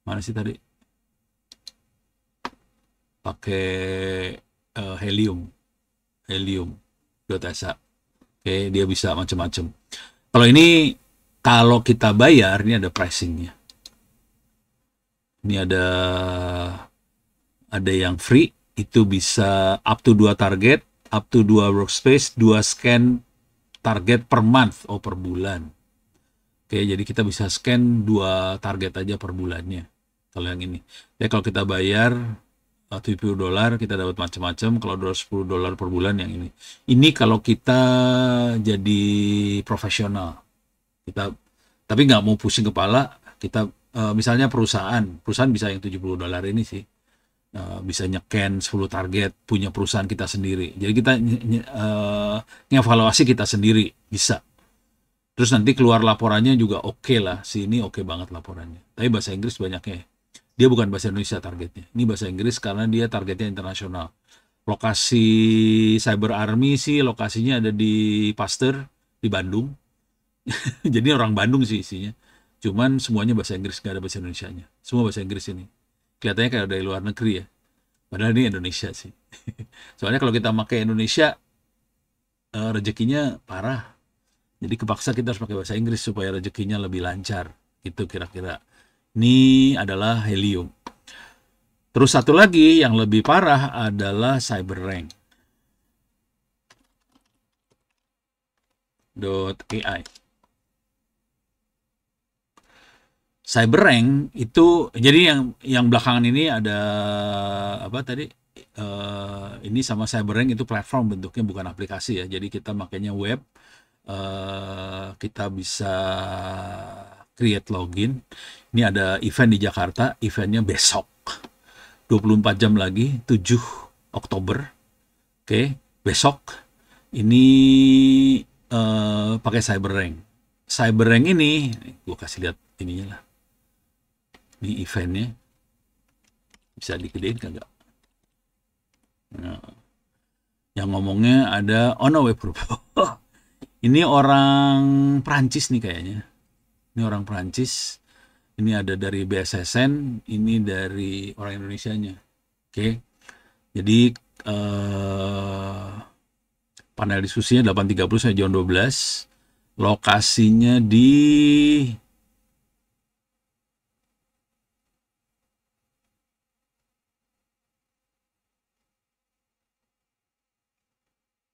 Mana sih tadi? Pakai helium.sa. Oke, dia bisa macam-macam. Kalau kita bayar, ini ada pricingnya. Ini ada yang free, itu bisa up to 2 target, up to 2 workspace, 2 scan target per month, per bulan. Oke, jadi kita bisa scan 2 target aja per bulannya. Kalau yang ini. Ya kalau kita bayar $70, kita dapat macam-macam. Kalau $10 per bulan yang ini. Ini kalau kita jadi profesional. Tapi nggak mau pusing kepala, kita misalnya perusahaan bisa yang $70 ini sih. Bisa nyeken 10 target, punya perusahaan kita sendiri. Jadi kita ngevaluasi kita sendiri, bisa. Terus nanti keluar laporannya juga oke lah. Sini oke banget laporannya. Tapi bahasa Inggris banyaknya. Dia bukan bahasa Indonesia targetnya. Ini bahasa Inggris karena dia targetnya internasional. Lokasi Cyber Army sih lokasinya ada di Pasteur, di Bandung. Jadi orang Bandung sih isinya. Cuman semuanya bahasa Inggris, nggak ada bahasa Indonesianya. Semua bahasa Inggris ini. Kelihatannya kayak dari luar negeri ya. Padahal ini Indonesia sih. Soalnya kalau kita pakai Indonesia, rezekinya parah. Jadi kepaksa kita harus pakai bahasa Inggris supaya rezekinya lebih lancar. Itu kira-kira. Ini adalah helium. Terus satu lagi yang lebih parah adalah CyberRank. .ai. CyberRank itu jadi yang belakangan ini ada apa tadi? Ini sama CyberRank itu platform bentuknya, bukan aplikasi ya. Jadi kita makanya web, kita bisa create login. Ini ada event di Jakarta, eventnya besok 24 jam lagi, 7 Oktober. Oke, besok ini pakai CyberRank. CyberRank ini gue kasih lihat ininya lah. Di eventnya bisa digedein kagak? Nah, yang ngomongnya ada Web Group. Ini orang Prancis nih kayaknya. Ini orang Prancis. Ini ada dari BSSN. Ini dari orang Indonesianya. Oke. Jadi Panel diskusinya 8.30 sampai jam 12. Lokasinya di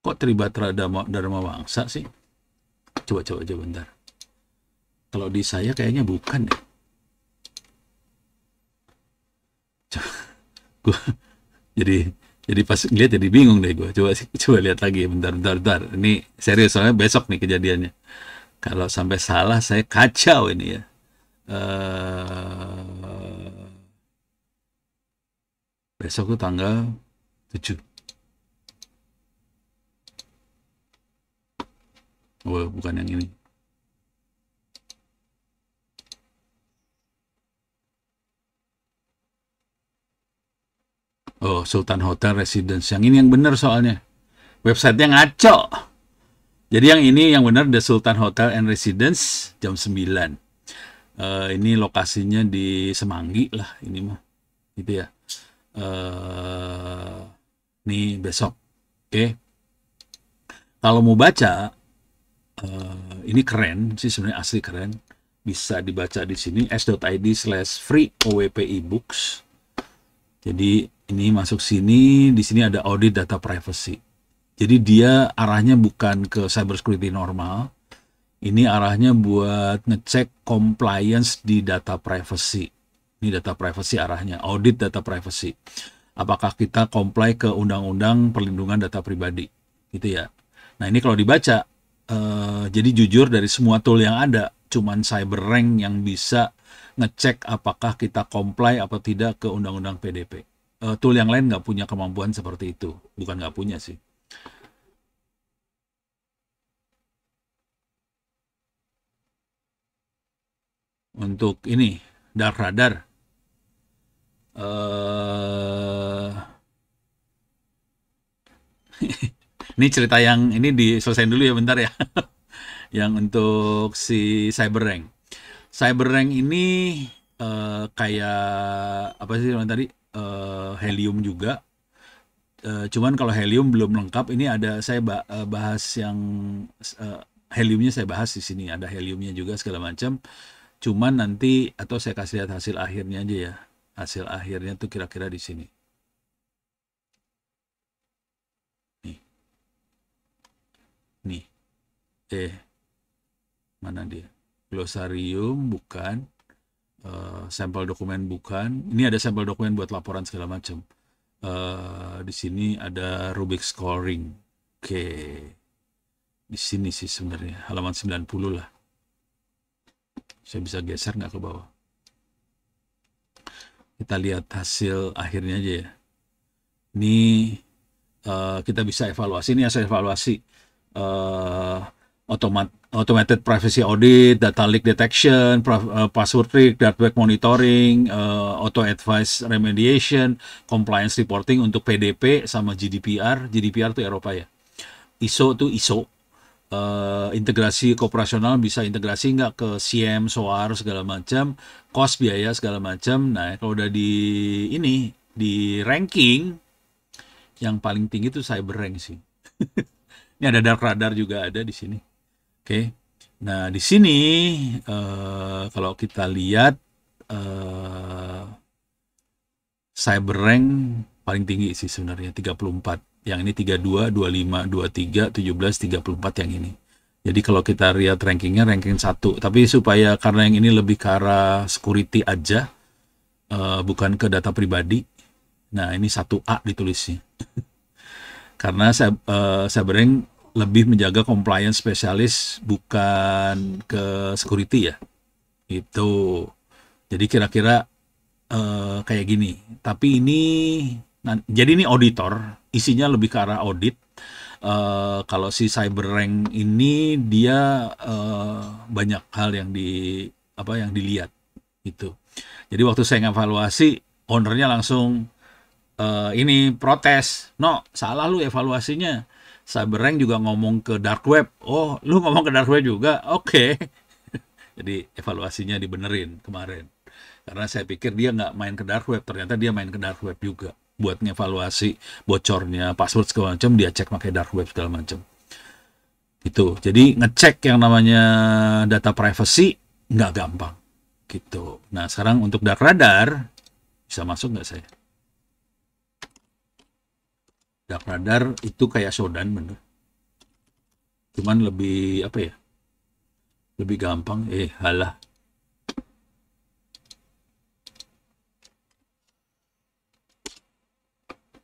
kok Tribatra Dharma Wangsa sih? Coba bentar. Kalau di saya kayaknya bukan deh. Gua jadi pas lihat jadi bingung deh gue. Coba lihat lagi, bentar. Ini serius soalnya besok nih kejadiannya. Kalau sampai salah saya kacau ini ya. Besok tuh tanggal 7. Oh, bukan yang ini. Oh, Sultan Hotel Residence. Yang ini yang benar soalnya. Websitenya ngaco. Jadi yang ini yang benar The Sultan Hotel and Residence jam 9. Ini lokasinya di Semanggi lah ini mah. Gitu ya. Nih besok. Oke. Kalau mau baca ini keren sih sebenarnya, asli keren. Bisa dibaca di sini s.id/free OWP ebooks. Jadi ini masuk sini, di sini ada audit data privacy. Jadi dia arahnya bukan ke cybersecurity normal. Ini arahnya buat ngecek compliance di data privacy. Ini data privacy arahnya, audit data privacy. Apakah kita comply ke undang-undang perlindungan data pribadi, gitu ya. Nah ini kalau dibaca, jadi jujur dari semua tool yang ada, cuman CyberRank yang bisa ngecek apakah kita comply atau tidak ke undang-undang PDP. Tool yang lain nggak punya kemampuan seperti itu, bukan nggak punya sih. Untuk ini Dark Radar, ini cerita yang ini diselesaikan dulu ya bentar ya. Yang untuk si CyberRank. CyberRank ini kayak apa sih tadi? Helium juga. Cuman kalau Helium belum lengkap, ini ada saya bahas yang Heliumnya saya bahas di sini. Ada Heliumnya juga segala macam. Cuman nanti atau saya kasih lihat hasil akhirnya aja ya. Hasil akhirnya tuh kira-kira di sini. Nih. Mana dia? Glosarium bukan. Sampel dokumen bukan. Ini ada sampel dokumen buat laporan segala macam. Di sini ada Rubik scoring. Oke. Di sini sih sebenarnya halaman 90 lah. Saya bisa geser nggak ke bawah. Kita lihat hasil akhirnya aja ya. Ini kita bisa evaluasi. Ini hasil evaluasi. Automated privacy audit, data leak detection, password leak, dark web monitoring, auto advice remediation, compliance reporting untuk PDP sama GDPR. GDPR itu Eropa ya. ISO itu ISO. Integrasi kooperasional bisa integrasi nggak ke SIEM, SOAR segala macam, cost biaya segala macam. Nah kalau udah di ini di ranking yang paling tinggi itu CyberRank sih. Ini ada Dark Radar juga ada di sini. Oke. Nah di sini kalau kita lihat CyberRank paling tinggi sih sebenarnya 34. Yang ini 32, 25, 23, 17, 34 yang ini. Jadi kalau kita lihat rankingnya ranking 1. Tapi supaya karena yang ini lebih ke arah security aja, bukan ke data pribadi. Nah ini 1A ditulisnya. Karena CyberRank lebih menjaga compliance spesialis bukan ke security ya. Itu. Jadi kira-kira kayak gini. Tapi ini jadi ini auditor, isinya lebih ke arah audit. Kalau si CyberRank ini dia banyak hal yang dilihat gitu. Jadi waktu saya ngevaluasi, ownernya langsung ini protes. No, salah lu evaluasinya. CyberRank juga ngomong ke dark web. Oh, lu ngomong ke dark web juga? Oke. Jadi evaluasinya dibenerin kemarin. Karena saya pikir dia nggak main ke dark web, ternyata dia main ke dark web juga. Buat ngevaluasi bocornya, password segala macam, dia cek pakai dark web segala macam. Gitu. Jadi ngecek yang namanya data privacy nggak gampang. Gitu. Nah, sekarang untuk dark radar, bisa masuk nggak saya? Dark radar itu kayak Shodan bener. Cuman lebih, apa ya, lebih gampang. Halah.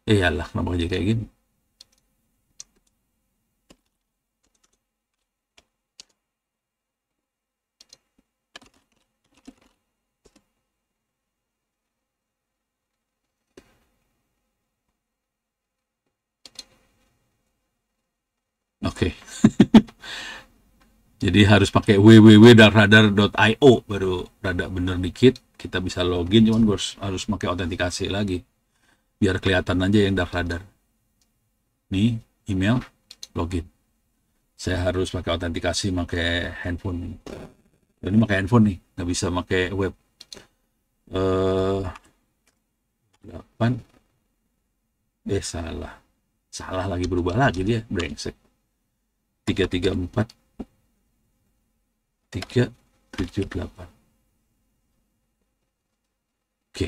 Halah, kenapa jadi kayak gini? Oke. Jadi harus pakai www.darkradar.io baru rada bener dikit kita bisa login, cuman harus pakai autentikasi lagi biar kelihatan aja yang dark radar. Nih email login. Saya harus pakai autentikasi pakai handphone. Ini pakai handphone nih, nggak bisa pakai web. 8 salah lagi, berubah lagi dia, brengsek. 334 378. Oke.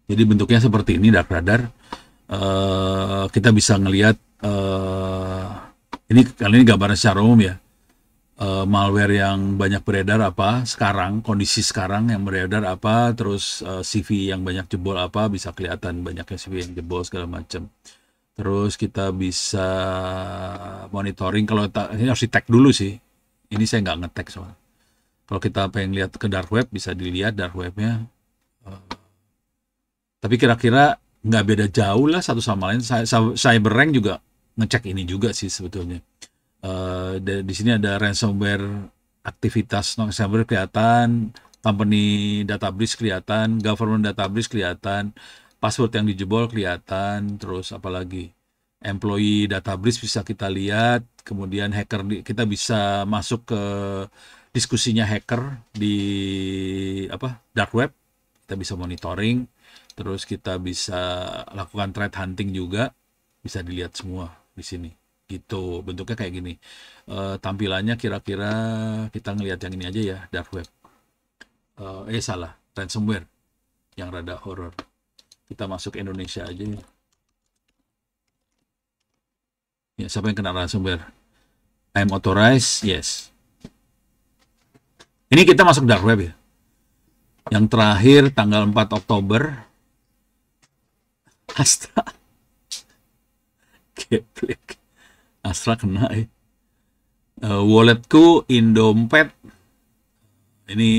Jadi bentuknya seperti ini dark radar. Kita bisa ngelihat ini kali ini gambaran secara umum ya. Malware yang banyak beredar apa sekarang, kondisi sekarang yang beredar apa, terus CV yang banyak jebol apa, bisa kelihatan banyaknya CV yang jebol segala macam. Terus kita bisa monitoring, kalau ini harus di-tag dulu sih. Ini saya nggak nge-tag soalnya. Kalau kita pengen lihat ke dark web, bisa dilihat dark webnya. Tapi kira-kira nggak beda jauh lah satu sama lain. Cyberrank juga ngecek ini juga sih sebetulnya. Di sini ada ransomware aktivitas ransomware kelihatan, company data breach kelihatan, government data breach kelihatan, password yang dijebol kelihatan, terus apalagi employee data breach bisa kita lihat, kemudian hacker kita bisa masuk ke diskusinya hacker di dark web, kita bisa monitoring, terus kita bisa lakukan threat hunting juga, bisa dilihat semua di sini. Gitu, bentuknya kayak gini. Tampilannya kira-kira kita ngelihat yang ini aja ya, dark web. Salah, ransomware yang rada horror. Kita masuk Indonesia aja ya. Ya, siapa yang kena ransomware? I'm authorized, yes. Ini kita masuk dark web ya. Yang terakhir tanggal 4 Oktober. Astra. Geblek. Astra kena ya. Walletku Indompet. Ini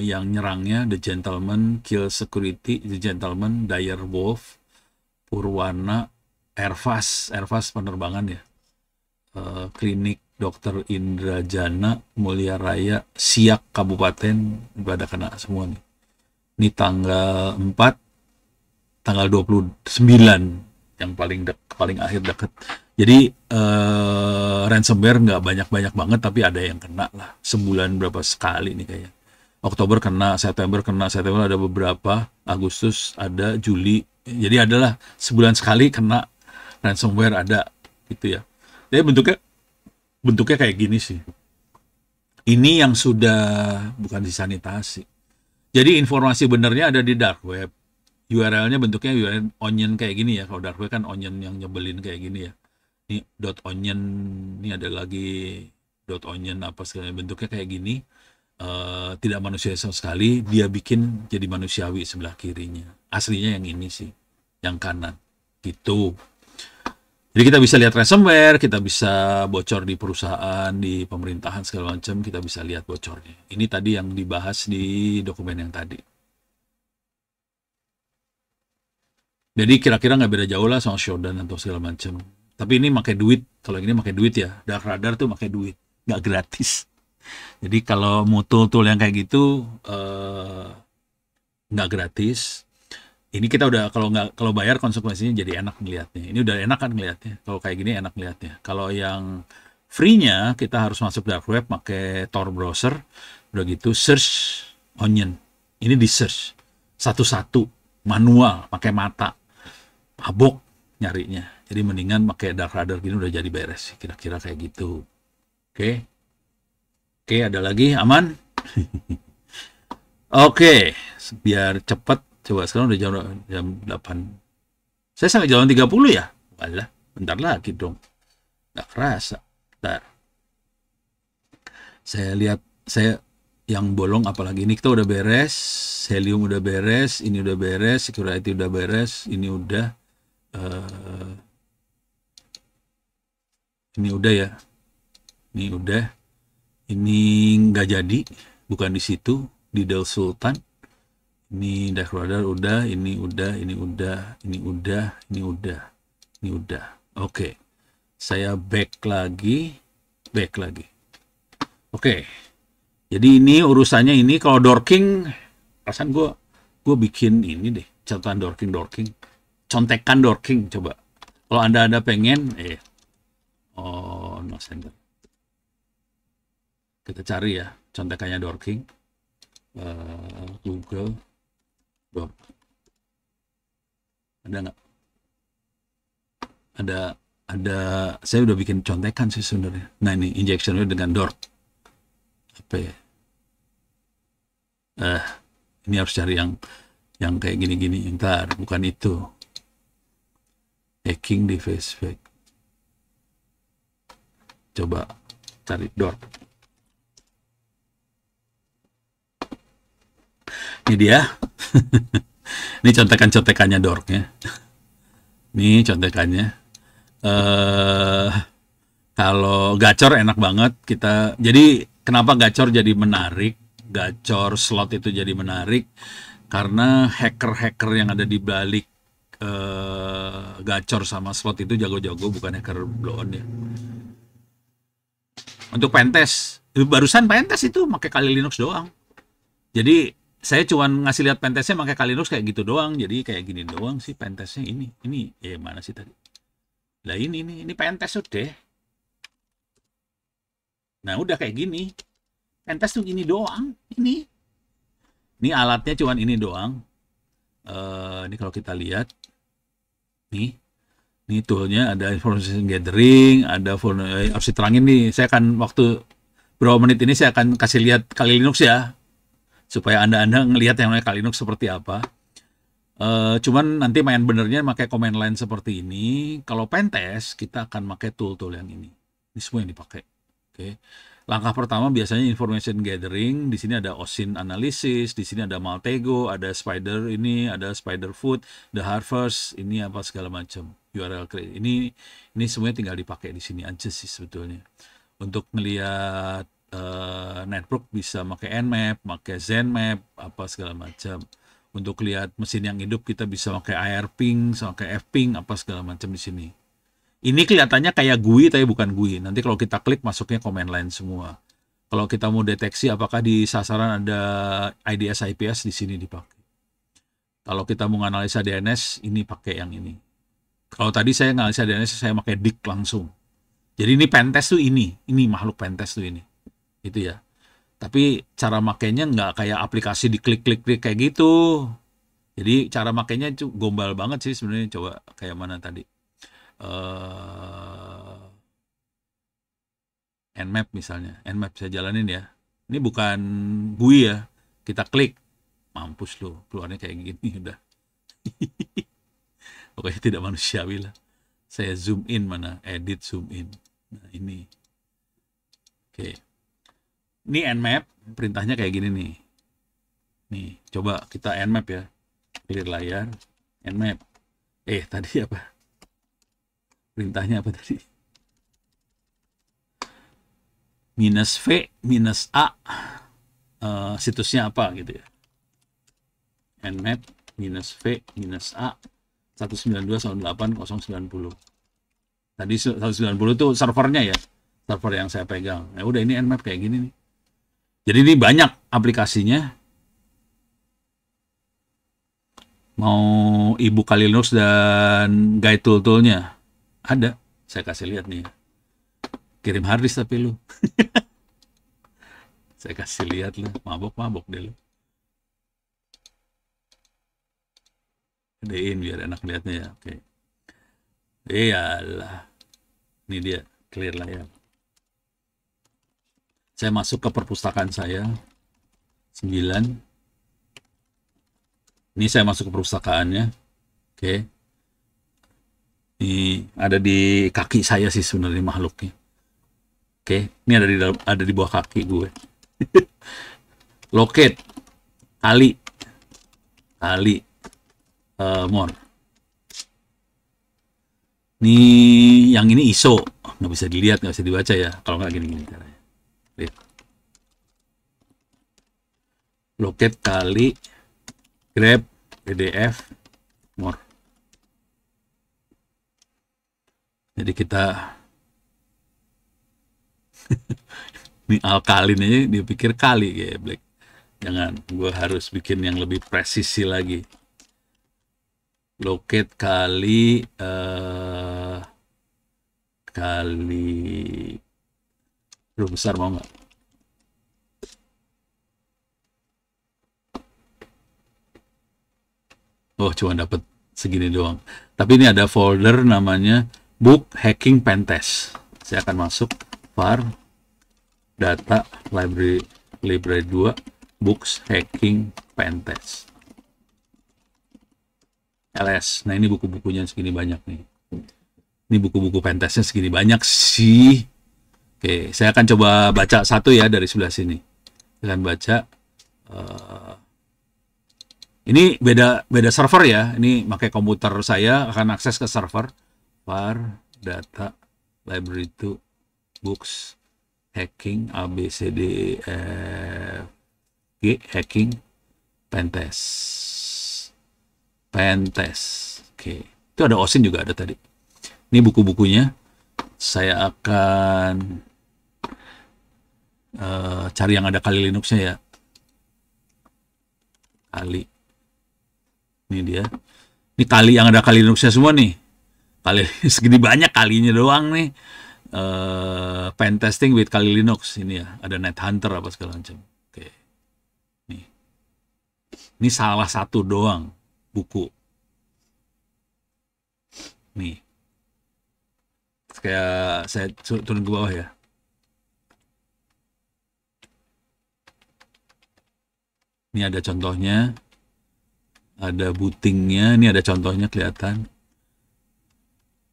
yang nyerangnya The Gentleman, Kill Security, The Gentleman, Dire Wolf, Purwana, Airfast penerbangan ya. Klinik Dr. Indrajana, Mulia Raya, Siak Kabupaten, pada kena semua nih. Ini tanggal 4, tanggal 29 yang paling akhir deket. Jadi ransomware nggak banyak-banyak banget, tapi ada yang kena lah. Sebulan berapa sekali nih kayaknya. Oktober kena, September ada beberapa, Agustus ada, Juli. Jadi adalah sebulan sekali kena ransomware ada gitu ya. Jadi bentuknya kayak gini sih. Ini yang sudah bukan disanitasi. Jadi informasi benernya ada di dark web. URL-nya bentuknya URL onion kayak gini ya. Kalau dark web kan onion yang nyebelin kayak gini ya. Ini .onion, ini ada lagi .onion apa segala, bentuknya kayak gini. Tidak manusiawi sama sekali, dia bikin jadi manusiawi sebelah kirinya. Aslinya yang ini sih, yang kanan gitu. Jadi kita bisa lihat ransomware, kita bisa bocor di perusahaan, di pemerintahan segala macam, kita bisa lihat bocornya. Ini tadi yang dibahas di dokumen yang tadi. Jadi kira-kira nggak beda jauh lah sama Shodan atau segala macam. Tapi ini pakai duit. Kalau ini pakai duit ya. Dark radar tuh pakai duit, nggak gratis. Jadi kalau mau tool yang kayak gitu nggak gratis. Ini kita udah kalau bayar konsekuensinya jadi enak ngelihatnya. Ini udah enak kan ngelihatnya. Kalau kayak gini enak ngelihatnya. Kalau yang free-nya kita harus masuk dark web pakai Tor browser. Udah gitu search onion. Ini di search satu-satu manual pakai mata. Mabok nyarinya. Jadi mendingan pakai Dark Radar gini udah jadi beres. Kira-kira kayak gitu. Oke. Oke, ada lagi? Aman? Oke, biar cepet. Coba sekarang udah jam 8. Saya sampai jalan 30 ya? Walah, bentar lagi dong. Nggak kerasa. Bentar. Saya lihat, saya yang bolong apalagi ini kita udah beres, helium udah beres, ini udah beres, security udah beres, ini udah, eh, ini udah ya, ini udah, ini nggak jadi, bukan di situ, di Del Sultan. Ini Dark Radar udah, ini udah, ini udah, ini udah, ini udah, ini udah. Oke, saya back lagi, back lagi. Oke, jadi ini urusannya ini kalau dorking, perasaan gue bikin ini deh, catatan dorking, contekan dorking coba. Kalau anda pengen, oh no center. Kita cari ya contekannya dorking, Google Dork. Ada nggak? Ada. Saya udah bikin contekan sih sebenarnya. Nah ini injectionnya dengan Dork. Apa ya? Ini harus cari yang kayak gini-gini. Ntar bukan itu. Hacking device fake. Coba cari Dork. Ini dia. Ini contekan-contekannya Dork ya. Ini contekannya. Kalau gacor enak banget kita. Jadi kenapa gacor jadi menarik? Gacor slot itu jadi menarik karena hacker-hacker yang ada di balik gacor sama slot itu jago-jago, bukan hacker blow on ya. Untuk pentest, barusan pentest itu pakai Kali Linux doang. Jadi saya cuma ngasih lihat pentestnya pakai Kali Linux kayak gitu doang. Jadi kayak gini doang sih pentestnya ini. Ini mana sih tadi? Lah ini pentest udah. Nah udah kayak gini. Pentest tuh gini doang. Ini alatnya cuma ini doang. Ini kalau kita lihat, nih toolnya ada information gathering, ada harus diterangin nih. Saya akan waktu berapa menit ini saya akan kasih lihat Kali Linux ya, supaya anda ngelihat yang namanya Kali Linux seperti apa. Cuman nanti main benernya pakai command line seperti ini. Kalau pentest kita akan pakai tool-tool yang ini. Ini semua yang dipakai. Oke. Langkah pertama biasanya information gathering. Di sini ada OSINT analysis, di sini ada Maltego, ada Spider ini, ada Spiderfoot, The Harvest, ini apa segala macam. URL create. Ini semuanya tinggal dipakai di sini aja sih sebetulnya. Untuk ngelihat network bisa pakai Nmap, pakai Zenmap, apa segala macam. Untuk lihat mesin yang hidup kita bisa pakai AirPing, pakai Fping, apa segala macam di sini. Ini kelihatannya kayak GUI tapi bukan GUI. Nanti kalau kita klik masuknya command line semua. Kalau kita mau deteksi apakah di sasaran ada IDS IPS, di sini dipakai. Kalau kita mau analisa DNS, ini pakai yang ini. Kalau tadi saya analisa DNS saya pakai DIC langsung. Jadi ini pentest tuh ini makhluk pentest tuh ini. Itu ya. Tapi cara makainya nggak kayak aplikasi diklik-klik kayak gitu. Jadi cara makainya itu gombal banget sih sebenarnya. Coba kayak mana tadi? Nmap misalnya. Nmap saya jalanin ya. Ini bukan GUI ya. Kita klik. Mampus lu. Keluarnya kayak gini udah. Pokoknya tidak manusiawi lah. Saya zoom in mana? Edit zoom in. Nah ini. Oke. Ini Nmap, perintahnya kayak gini nih. Nih, coba kita Nmap ya. Clear layar, Nmap. Tadi apa? Perintahnya apa tadi? -V, -A. Situsnya apa gitu ya. Nmap, -V, -A. 192.168.090. Tadi 190 itu servernya ya. Server yang saya pegang. Ya udah ini Nmap kayak gini nih. Jadi ini banyak aplikasinya. Mau ibu Kali Linux dan guide tool-toolnya ada. Saya kasih lihat nih. Kirim harddisk tapi lu. Saya kasih lihat lu. Mabok deh lu. Gedein biar enak lihatnya ya. Oke. Iyalah, ini dia clear layar. Saya masuk ke perpustakaan saya 9. Ini saya masuk ke perpustakaannya. Oke. Ini ada di kaki saya sih sebenarnya makhluknya. Oke, ini ada di bawah kaki gue. Locate, kali, kali, more. Ini yang ini ISO, nggak bisa dilihat, nggak bisa dibaca ya. Kalau nggak gini-gini caranya. Lihat. Locate kali, grab, PDF, more. Jadi kita ini alkalin aja dia pikir kali kayak Black. Jangan, gue harus bikin yang lebih presisi lagi. Locate kali kali besar mau nggak? Oh, cuma dapat segini doang. Tapi ini ada folder namanya Book Hacking Pentest. Saya akan masuk var data library 2 Books Hacking Pentest. LS. Nah, ini buku-bukunya segini banyak nih. Ini buku-buku pentestnya segini banyak sih. Oke, saya akan coba baca satu ya dari sebelah sini. Saya akan baca. Ini beda server ya. Ini pakai komputer saya akan akses ke server. Var data library 2 books hacking ABCD G hacking pentest. Oke. Itu ada OSINT juga ada tadi. Ini buku-bukunya. Saya akan cari yang ada kali Linuxnya ya. Kali. Ini dia. Ini kali yang ada kali Linuxnya semua nih. Kali segini banyak kalinya doang nih. Pen testing with kali Linux ini ya. Ada NetHunter apa segala macam. Oke. Nih. Ini salah satu doang buku. Nih. Kayak saya turun ke bawah ya. Ini ada contohnya. Ada bootingnya, ini ada contohnya kelihatan.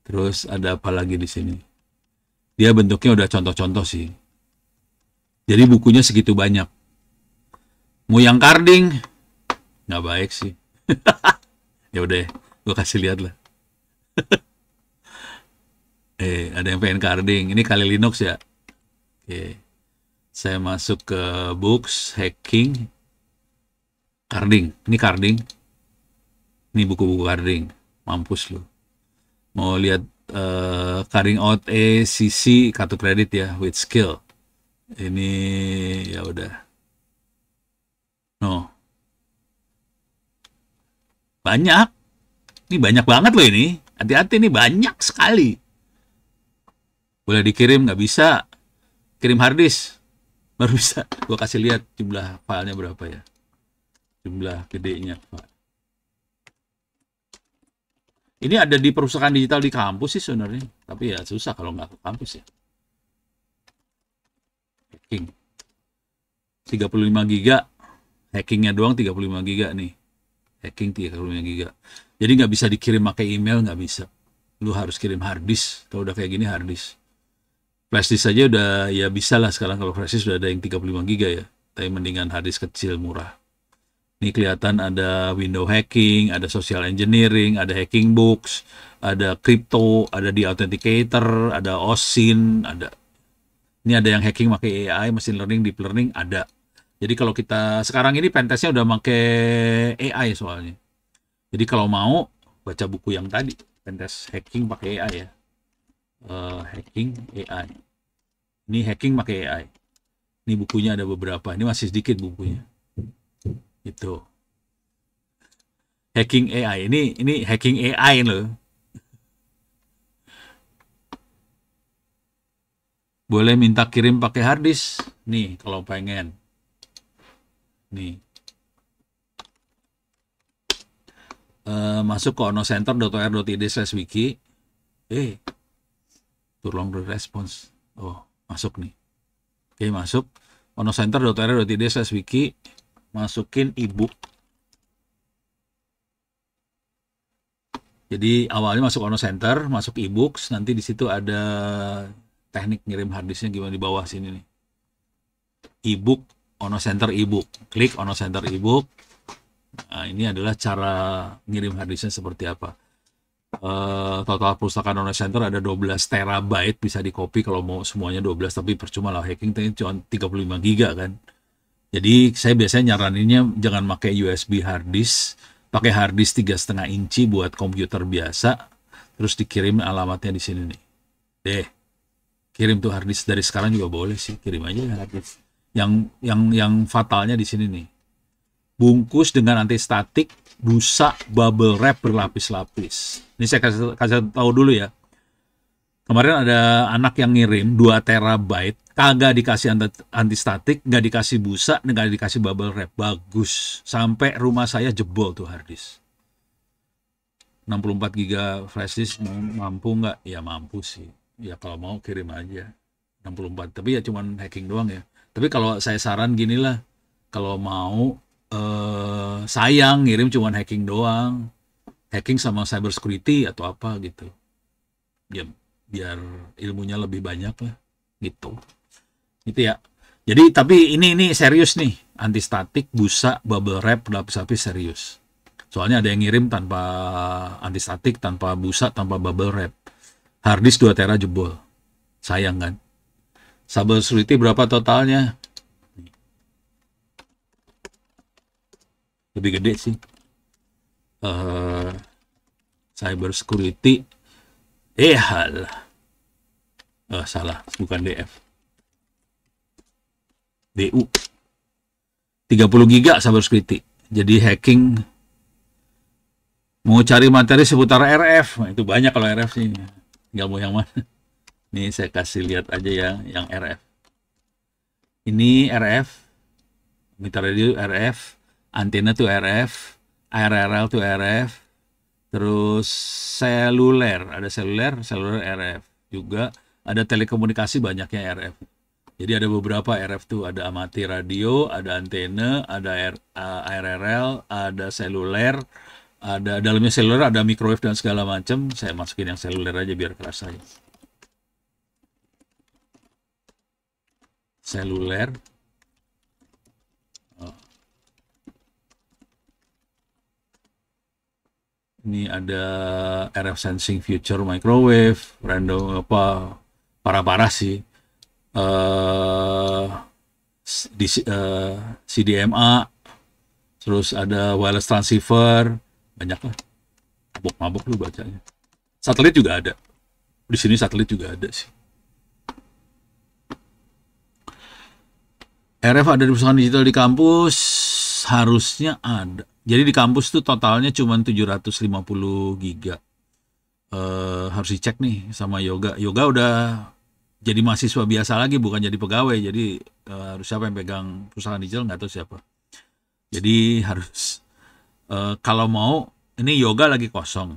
Terus ada apa lagi di sini? Dia bentuknya udah contoh-contoh sih. Jadi bukunya segitu banyak. Mau yang carding? Nggak baik sih. Ya udah, gue kasih lihat lah. Ada yang pengen carding. Ini kali Linux ya. Oke. Saya masuk ke books, hacking, carding. Ini carding. Ini buku-buku carding. Mampus lu. Mau lihat carding out CC kartu kredit ya with skill. Ini ya udah. No. Banyak. Ini banyak banget loh ini. Hati-hati nih banyak sekali. Boleh dikirim nggak bisa. Kirim harddisk baru bisa. Gue kasih lihat jumlah filenya berapa ya. Jumlah gedenya. Ini ada di perpustakaan digital di kampus sih sebenarnya. Tapi ya susah kalau nggak ke kampus ya. Hacking. 35 giga. Hackingnya doang 35 giga nih. Hacking 35 giga. Jadi nggak bisa dikirim pakai email, nggak bisa. Lu harus kirim harddisk. Kalau udah kayak gini harddisk. Flashdisk saja udah ya bisa lah sekarang kalau flashdisk sudah ada yang 35 giga ya. Tapi mendingan harddisk kecil murah. Ini kelihatan ada window hacking, ada social engineering, ada hacking books, ada crypto, ada di authenticator, ada OSINT, ada. Ini ada yang hacking pakai AI, machine learning, deep learning, ada. Jadi kalau kita sekarang ini pentestnya udah pakai AI soalnya. Jadi kalau mau baca buku yang tadi, pentest hacking pakai AI ya. Hacking AI. Ini hacking pakai AI. Ini bukunya ada beberapa. Ini masih sedikit bukunya. Itu hacking AI ini hacking AI loh. Boleh minta kirim pakai harddisk nih kalau pengen nih. Masuk ke onocenter.or.id/wiki. Eh, too long the response. Oh, masuk nih. Oke, masuk. onocenter.r.id/wiki. Masukin ebook. Jadi awalnya masuk onocenter, masuk ebooks, nanti di situ ada teknik ngirim harddisknya gimana di bawah sini nih. Ebook, onocenter ebook. Klik onocenter ebook. Nah, ini adalah cara ngirim harddisknya seperti apa. Total pustaka onocenter ada 12 terabyte, bisa di copy kalau mau semuanya 12, tapi percuma lah, hacking cuma 35 giga kan. Jadi saya biasanya nyaraninnya jangan pakai USB harddisk, pakai harddisk 3,5 inci buat komputer biasa, terus dikirim alamatnya di sini nih. Deh, kirim tuh harddisk dari sekarang juga boleh sih, kirim aja harddisk. Yang fatalnya di sini nih. Bungkus dengan antistatik, busa, bubble wrap berlapis-lapis. Ini saya kasih tahu dulu ya. Kemarin ada anak yang ngirim 2 terabyte, kagak dikasih antistatik, nggak dikasih busa, nggak dikasih bubble wrap. Bagus. Sampai rumah saya jebol tuh harddisk. 64 giga flash disk mampu nggak? Ya mampu sih. Ya kalau mau kirim aja. 64. Tapi ya cuman hacking doang ya. Tapi kalau saya saran gini lah. Kalau mau sayang ngirim cuman hacking doang. Hacking sama cyber security atau apa gitu. Ya biar ilmunya lebih banyak lah gitu. Itu ya. Jadi tapi ini serius nih. Antistatik, busa, bubble wrap, lapis-lapis serius. Soalnya ada yang ngirim tanpa antistatik, tanpa busa, tanpa bubble wrap. Harddisk 2 tera jebol. Sayang kan. Cyber security berapa totalnya? Lebih gede sih. Cyber security. Salah, bukan DF. DU. 30 giga cyber security. Jadi hacking. Mau cari materi seputar RF. Nah, itu banyak kalau RF sih. Tinggal mau yang mana. Nih saya kasih lihat aja ya yang RF. Ini RF. Meter radio RF. Antena tuh RF. ARRL tuh RF. Terus seluler. Ada seluler RF. Juga ada telekomunikasi banyaknya RF. Jadi ada beberapa RF tuh. Ada amati radio, ada antena, ada ARRL, ada seluler. Ada dalamnya seluler, ada microwave dan segala macam. Saya masukin yang seluler aja biar kerasa ya. Seluler. Ini ada RF sensing future microwave, random apa parah-parah sih. CDMA, terus ada wireless transceiver, banyak lah. Mabok-mabok lu bacanya. Satelit juga ada. Di sini satelit juga ada sih. RF ada di perusahaan digital di kampus, harusnya ada. Jadi di kampus tuh totalnya cuma 750 giga. Harus dicek nih sama Yoga. Yoga udah jadi mahasiswa biasa lagi, bukan jadi pegawai. Jadi harus siapa yang pegang perusahaan digital nggak tahu siapa. Jadi harus kalau mau, ini Yoga lagi kosong.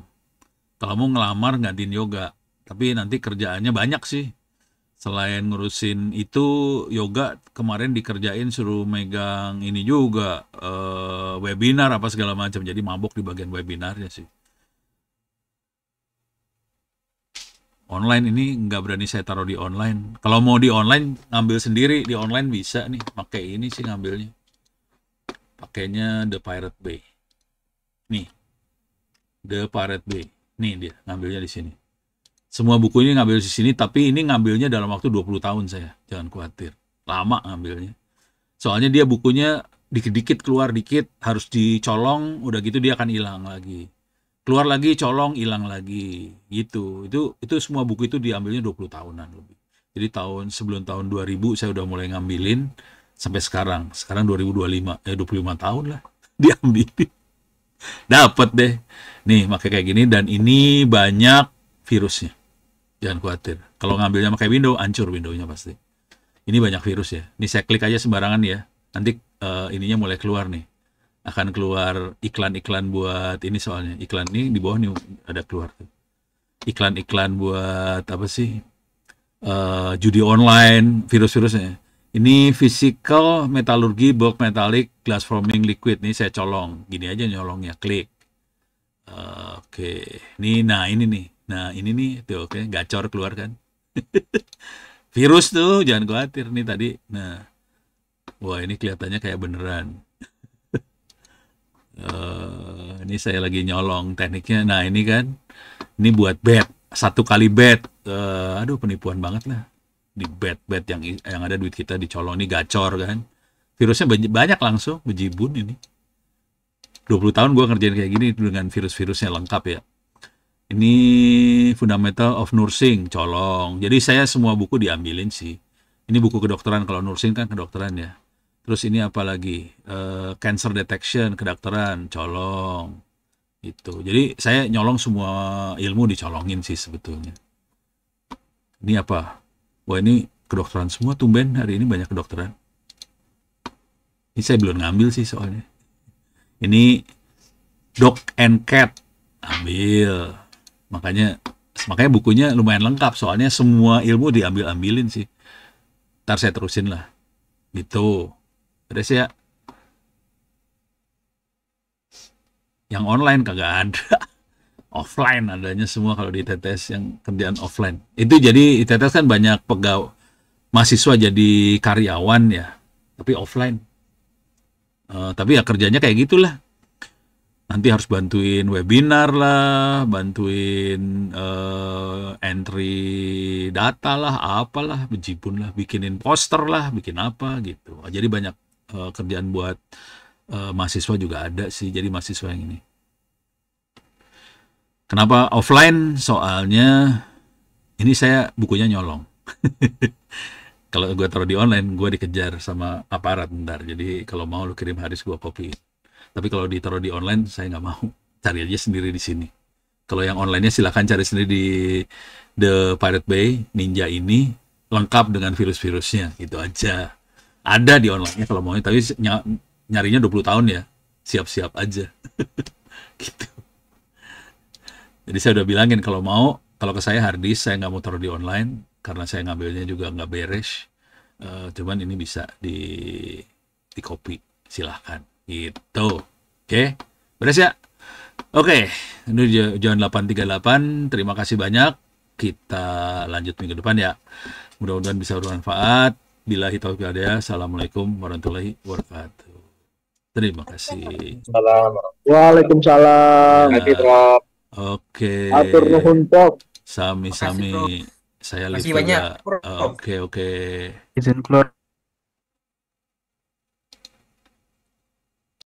Kalau mau ngelamar gantiin Yoga. Tapi nanti kerjaannya banyak sih. Selain ngurusin itu, Yoga kemarin dikerjain suruh megang ini juga, webinar apa segala macam. Jadi mabok di bagian webinarnya sih. Online ini nggak berani saya taruh di online. Kalau mau di online, ngambil sendiri. Di online bisa nih, pakai ini sih ngambilnya. Pakainya The Pirate Bay. Nih, The Pirate Bay. Nih dia, ngambilnya di sini. Semua bukunya ngambil di sini, tapi ini ngambilnya dalam waktu 20 tahun saya. Jangan khawatir. Lama ngambilnya. Soalnya dia bukunya dikit-dikit keluar dikit, harus dicolong, udah gitu dia akan hilang lagi. Keluar lagi, colong, hilang lagi. Gitu. Itu semua buku itu diambilnya 20 tahunan lebih. Jadi sebelum tahun 2000 saya udah mulai ngambilin sampai sekarang. Sekarang 2025, 25 tahun lah diambilin. Dapat deh. Nih, pakai kayak gini dan ini banyak virusnya. Jangan khawatir. Kalau ngambilnya pakai Windows, hancur Windows-nya pasti. Ini banyak virus ya. Ini saya klik aja sembarangan ya. Nanti ininya mulai keluar nih. Akan keluar iklan-iklan buat ini soalnya. Iklan ini di bawah nih ada keluar tuh. iklan-iklan buat apa sih? Judi online, virus-virusnya. Ini physical metallurgy bulk metallic glass forming liquid. Nih saya colong. Gini aja nyolongnya, klik. Oke. Ini nih. Nah, ini nih tuh oke, gacor keluar kan. Virus tuh, jangan khawatir nih tadi. Nah, wah ini kelihatannya kayak beneran. Ini saya lagi nyolong tekniknya. Nah, ini kan. Ini buat bet. Satu kali bet. Aduh, penipuan banget lah. Di bet-bet yang ada duit kita dicolong. Ini gacor kan. Virusnya banyak langsung. Bejibun ini. 20 tahun gue ngerjain kayak gini dengan virus-virusnya lengkap ya. Ini Fundamental of Nursing, colong. Jadi saya semua buku diambilin sih. Ini buku kedokteran, kalau nursing kan kedokteran ya. Terus ini apa lagi? Cancer detection, kedokteran, colong. Itu. Jadi saya nyolong semua ilmu dicolongin sih sebetulnya. Ini apa? Wah ini kedokteran semua, tumben hari ini banyak kedokteran. Ini saya belum ngambil sih soalnya. Ini Dog and Cat, ambil. Makanya bukunya lumayan lengkap, soalnya semua ilmu diambil-ambilin sih. Ntar saya terusin lah. Gitu. Terus ya, yang online kagak ada. Offline adanya semua kalau di ITTS yang kerjaan offline. Itu jadi ITTS kan banyak pegawai mahasiswa jadi karyawan ya, tapi offline. Tapi ya kerjanya kayak gitulah. Nanti harus bantuin webinar lah, bantuin entry data lah, apalah, bejibun lah, bikinin poster lah, bikin apa gitu. Jadi banyak kerjaan buat mahasiswa juga ada sih, jadi mahasiswa yang ini. Kenapa offline? Soalnya ini saya bukunya nyolong. Kalau gue taruh di online, gue dikejar sama aparat ntar. Jadi kalau mau lu kirim Haris, gue copy. Tapi kalau ditaruh di online, saya nggak mau. Cari aja sendiri di sini. Kalau yang online-nya silakan cari sendiri di The Pirate Bay, Ninja ini lengkap dengan virus-virusnya. Gitu aja. Ada di online-nya kalau mau, tapi nyarinya 20 tahun ya. Siap-siap aja. Gitu. Jadi saya udah bilangin kalau mau, kalau ke saya hard disk, saya nggak mau taruh di online, karena saya ngambilnya juga nggak beres. Cuman ini bisa di copy, silahkan. Gitu. Oke, beres ya? Oke, ini jam 8.38. Terima kasih banyak. Kita lanjut minggu depan ya. Mudah-mudahan bisa bermanfaat. Billahi taufiq wal hidayah. Assalamualaikum warahmatullahi wabarakatuh. Terima kasih. Salam. Waalaikumsalam. Nanti, Ya, Bro. oke. Atur nuhun, Pok. Makasih, Bro. Sami-sami. Saya lihat Makasih banyak, juga. Bro. Oke. Izin keluar.